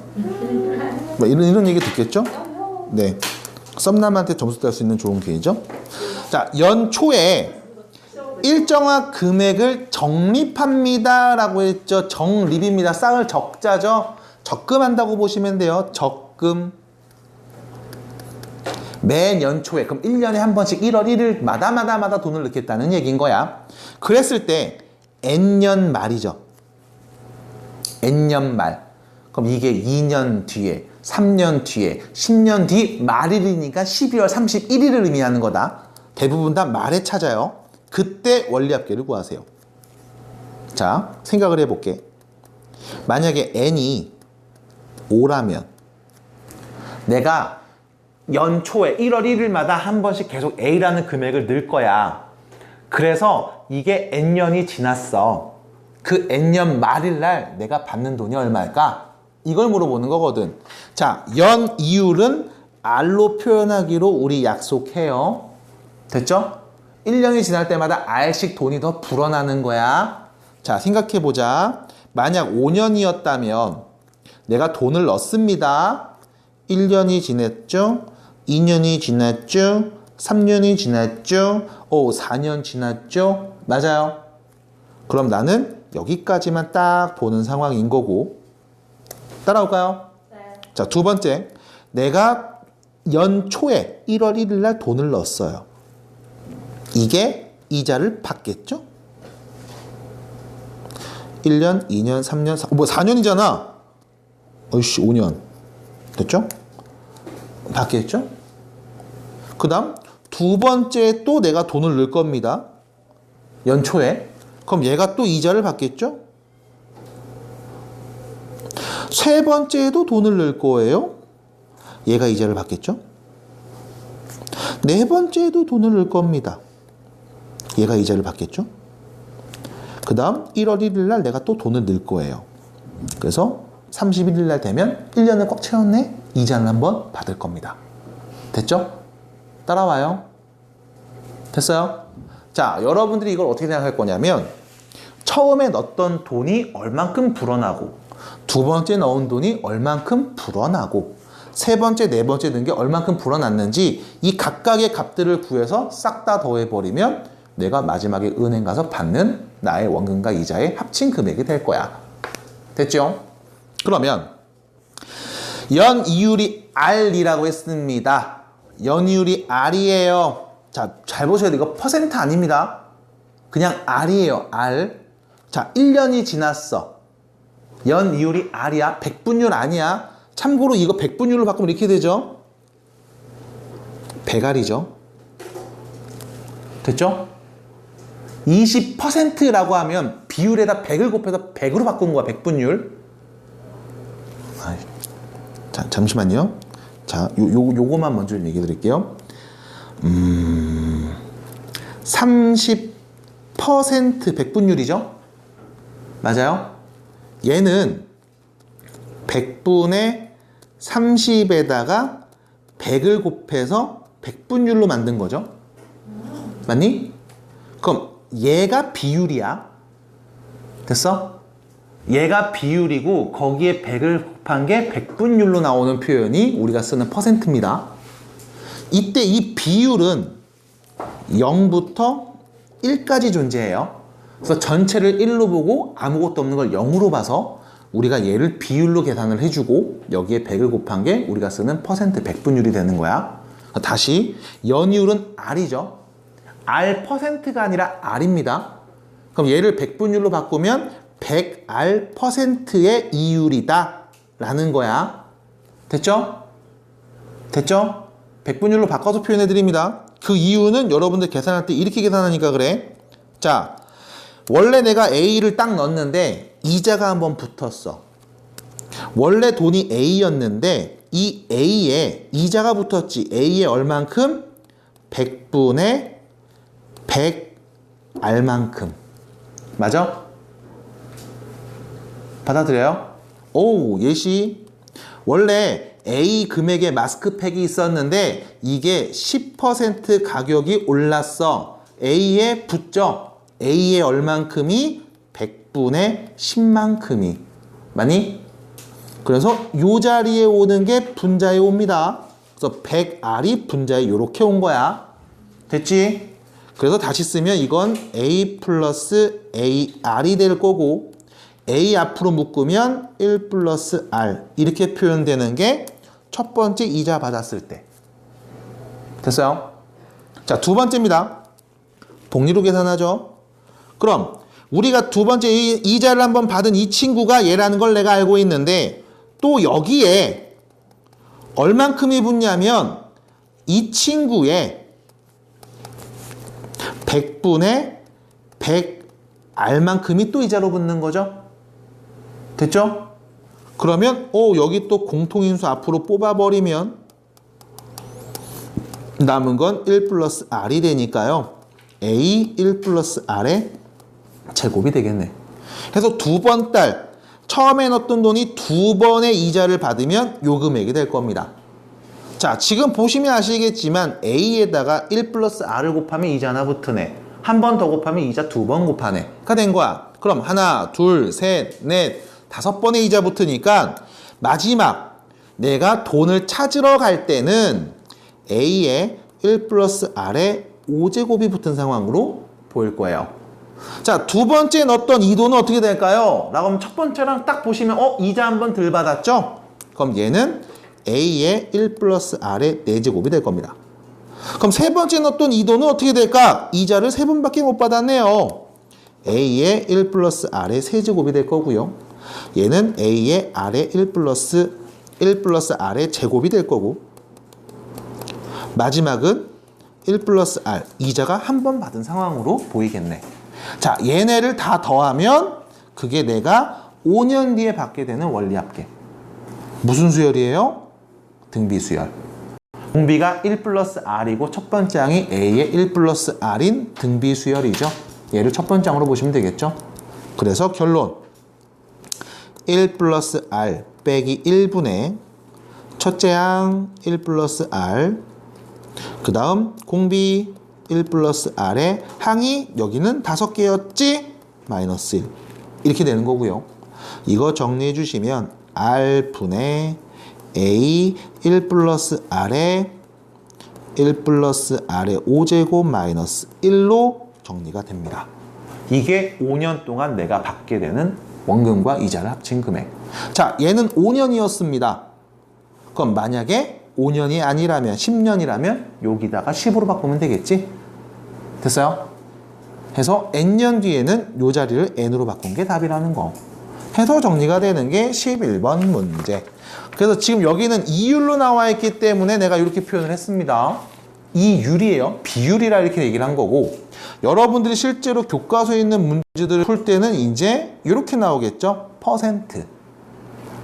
뭐 이런 얘기 듣겠죠? 네. 썸남한테 점수 딸 수 있는 좋은 기회죠. 자, 연초에 일정한 금액을 적립합니다 라고 했죠. 적립입니다. 쌍을 적자죠. 적금한다고 보시면 돼요. 적금. 매 연초에, 그럼 1년에 한 번씩 1월 1일마다 돈을 넣겠다는 얘기인 거야. 그랬을 때 N년 말이죠. N년 말. 그럼 이게 2년 뒤에, 3년 뒤에, 10년 뒤 말일이니까 12월 31일을 의미하는 거다. 대부분 다 말에 찾아요. 그때 원리합계를 구하세요. 자, 생각을 해볼게. 만약에 N이 5라면 내가 연초에 1월 1일마다 한 번씩 계속 A라는 금액을 넣을 거야. 그래서 이게 N년이 지났어. 그 N년 말일날 내가 받는 돈이 얼마일까? 이걸 물어보는 거거든. 자, 연 이율은 R로 표현하기로 우리 약속해요. 됐죠? 1년이 지날 때마다 R씩 돈이 더 불어나는 거야. 자, 생각해보자. 만약 5년이었다면 내가 돈을 넣습니다. 1년이 지났죠? 2년이 지났죠? 3년이 지났죠? 4년 지났죠? 맞아요. 그럼 나는 여기까지만 딱 보는 상황인 거고. 따라올까요? 네. 자, 두 번째. 내가 연초에 1월 1일 날 돈을 넣었어요. 이게 이자를 받겠죠? 1년, 2년, 3년, 4년이잖아. 어이씨, 5년. 됐죠? 받겠죠? 그 다음, 두 번째 또 내가 돈을 넣을 겁니다. 연초에. 그럼 얘가 또 이자를 받겠죠? 세 번째에도 돈을 넣을 거예요. 얘가 이자를 받겠죠? 네 번째에도 돈을 넣을 겁니다. 얘가 이자를 받겠죠? 그 다음 1월 1일 날 내가 또 돈을 넣을 거예요. 그래서 31일 날 되면 1년을 꽉 채웠네? 이자를 한번 받을 겁니다. 됐죠? 따라와요. 됐어요? 자, 여러분들이 이걸 어떻게 생각할 거냐면 처음에 넣었던 돈이 얼만큼 불어나고 두 번째 넣은 돈이 얼만큼 불어나고 세 번째, 네 번째 넣은 게 얼만큼 불어났는지 이 각각의 값들을 구해서 싹 다 더해버리면 내가 마지막에 은행 가서 받는 나의 원금과 이자의 합친 금액이 될 거야. 됐죠? 그러면 연이율이 R이라고 했습니다. 연이율이 R이에요. 자, 잘 보셔야 돼요. 이거 퍼센트 아닙니다. 그냥 R이에요. R. 자, 1년이 지났어. 연이율이 R이야. 백분율 아니야. 참고로 이거 백분율로 바꾸면 이렇게 되죠. 100R이죠. 됐죠? 20%라고 하면 비율에다 100을 곱해서 100으로 바꾸는 거야. 백분율. 자, 잠시만요. 자, 요거만 먼저 얘기해 드릴게요. 30% 백분율이죠? 맞아요? 얘는 100분의 30에다가 100을 곱해서 백분율로 만든 거죠? 맞니? 그럼 얘가 비율이야. 됐어? 얘가 비율이고 거기에 100을 곱한 게 백분율로 나오는 표현이 우리가 쓰는 퍼센트입니다. 이때 이 비율은 0부터 1까지 존재해요. 그래서 전체를 1로 보고 아무것도 없는 걸 0으로 봐서 우리가 얘를 비율로 계산을 해주고 여기에 100을 곱한 게 우리가 쓰는 퍼센트 백분율이 되는 거야. 다시 연이율은 R이죠. R 퍼센트가 아니라 R입니다. 그럼 얘를 백분율로 바꾸면 100R 퍼센트의 이율이다 라는 거야. 됐죠? 됐죠? 백분율로 바꿔서 표현해 드립니다. 그 이유는 여러분들 계산할 때 이렇게 계산하니까 그래. 자, 원래 내가 A를 딱 넣었는데 이자가 한번 붙었어. 원래 돈이 A였는데 이 A에 이자가 붙었지. A에 얼만큼? 100분의 100R만큼. 맞아? 받아들여요? 오, 예시. 원래 A 금액의 마스크팩이 있었는데 이게 10% 가격이 올랐어. A에 붙죠. A의 얼만큼이 100분의 10만큼이. 맞니? 그래서 요 자리에 오는 게 분자에 옵니다. 그래서 100R이 분자에 이렇게 온 거야. 됐지? 그래서 다시 쓰면 이건 A 플러스 AR이 될 거고 A 앞으로 묶으면 1 플러스 R 이렇게 표현되는 게 첫 번째 이자 받았을 때. 됐어요? 자, 두 번째입니다. 복리로 계산하죠. 그럼 우리가 두 번째 이자를 한번 받은 이 친구가 얘라는 걸 내가 알고 있는데 또 여기에 얼만큼이 붙냐면 이 친구의 100분의 100R만큼이 또 이자로 붙는 거죠. 됐죠? 그러면 여기 또 공통인수 앞으로 뽑아버리면 남은 건 1 플러스 R이 되니까요. A 1 플러스 R의 제곱이 되겠네. 그래서 두 번 딸 처음에 넣었던 돈이 두 번의 이자를 받으면 요 금액이 될 겁니다. 자, 지금 보시면 아시겠지만 A에다가 1 플러스 R을 곱하면 이자 하나 붙으네. 한 번 더 곱하면 이자 두 번 곱하네. 가 된 거야. 그럼 하나, 둘, 셋, 넷, 5번의 이자 붙으니까 마지막 내가 돈을 찾으러 갈 때는 A에 1 플러스 R에 5제곱이 붙은 상황으로 보일 거예요. 자, 두 번째 넣었던 이 돈은 어떻게 될까요? 라고 하면 첫 번째랑 딱 보시면 이자 한 번 덜 받았죠? 그럼 얘는 A의 1 플러스 R의 4제곱이 될 겁니다. 그럼 세 번째 넣었던 이 돈은 어떻게 될까? 이자를 세 번밖에 못 받았네요. A의 1 플러스 R의 3제곱이 될 거고요. 얘는 A의 R의 1 플러스 R의 제곱이 될 거고 마지막은 1 플러스 R 이자가 한 번 받은 상황으로 보이겠네. 자, 얘네를 다 더하면 그게 내가 5년 뒤에 받게 되는 원리합계. 무슨 수열이에요? 등비수열. 공비가 1 플러스 R이고 첫 번째 항이 A의 1 플러스 R인 등비수열이죠. 얘를 첫 번째 항으로 보시면 되겠죠. 그래서 결론 1 플러스 R 빼기 1분의 첫째 항 1 플러스 R 그 다음 공비 1 플러스 R의 항이 여기는 5개였지? 마이너스 1 이렇게 되는 거고요. 이거 정리해 주시면 R분의 A 1 플러스 R의 1 플러스 R의 5제곱 마이너스 1로 정리가 됩니다. 이게 5년 동안 내가 받게 되는 원금과 이자를 합친 금액. 자, 얘는 5년이었습니다. 그럼 만약에 5년이 아니라면 10년이라면 여기다가 10으로 바꾸면 되겠지? 됐어요? 해서 n년 뒤에는 요 자리를 n으로 바꾼 게 답이라는 거. 해서 정리가 되는 게 11번 문제. 그래서 지금 여기는 이율로 나와 있기 때문에 내가 이렇게 표현을 했습니다. 이율이에요. 비율이라 이렇게 얘기를 한 거고 여러분들이 실제로 교과서에 있는 문제들을 풀 때는 이제 이렇게 나오겠죠. 퍼센트.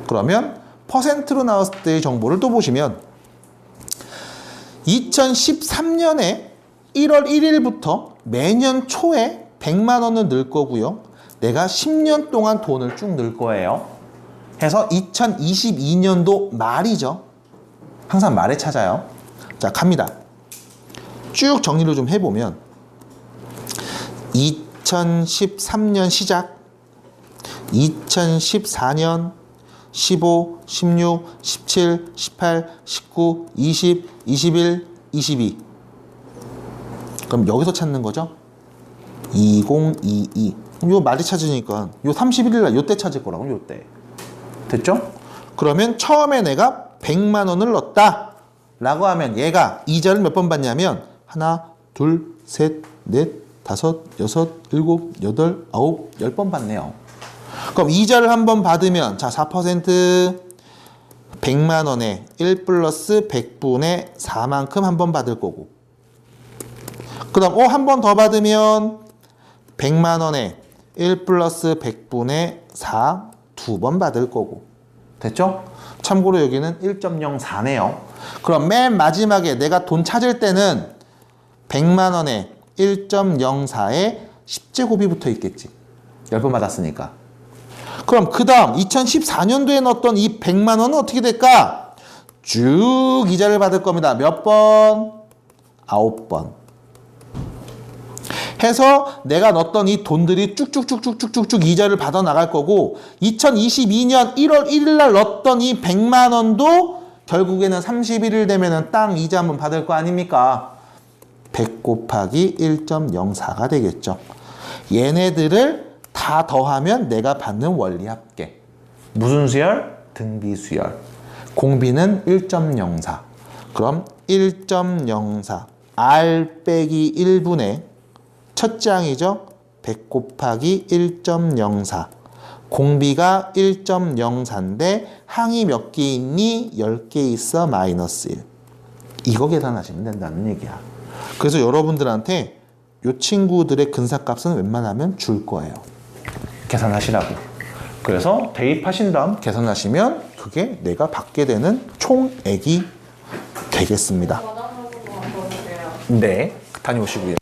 그러면 퍼센트로 나왔을 때의 정보를 또 보시면 2013년에 1월 1일부터 매년 초에 100만 원을 넣을 거고요. 내가 10년 동안 돈을 쭉 넣을 거예요. 해서 2022년도 말이죠. 항상 말에 찾아요. 자, 갑니다. 쭉 정리를 좀 해보면 2013년 시작 2014년 15, 16, 17, 18, 19, 20, 21, 22 그럼 여기서 찾는 거죠? 2022 요 말이 찾으니까 요 31일날 요때 찾을 거라고 요때 됐죠? 그러면 처음에 내가 100만 원을 넣었다 라고 하면 얘가 이자를 몇 번 받냐면 하나, 둘, 셋, 넷, 다섯, 여섯, 일곱, 여덟, 아홉, 10번 받네요. 그럼 이자를 한 번 받으면 자 4% 100만 원에 1 플러스 100분의 4만큼 한 번 받을 거고 그 다음 한 번 더 받으면 100만 원에 1 플러스 100분의 4 두 번 받을 거고 됐죠? 참고로 여기는 1.04네요. 그럼 맨 마지막에 내가 돈 찾을 때는 100만 원에 1.04에 10제곱이 붙어 있겠지. 10번 받았으니까. 그럼 그 다음 2014년도에 넣었던 이 100만 원은 어떻게 될까? 쭉 이자를 받을 겁니다. 몇 번? 9번. 해서 내가 넣었던 이 돈들이 쭉쭉쭉쭉쭉쭉 이자를 받아 나갈 거고 2022년 1월 1일 날 넣었던 이 100만 원도 결국에는 31일 되면은 땅 이자 한번 받을 거 아닙니까? 100 곱하기 1.04가 되겠죠. 얘네들을 다 더하면 내가 받는 원리합계. 무슨 수열? 등비 수열. 공비는 1.04. 그럼 1.04 R 빼기 1분의 첫째 항이죠. 100 곱하기 1.04. 공비가 1.04인데 항이 몇 개 있니? 10개 있어. 마이너스 1. 이거 계산하시면 된다는 얘기야. 그래서 여러분들한테 이 친구들의 근사값은 웬만하면 줄 거예요. 계산하시라고. 그래서 대입하신 다음 계산하시면 그게 내가 받게 되는 총액이 되겠습니다. 네, 다녀오시고요.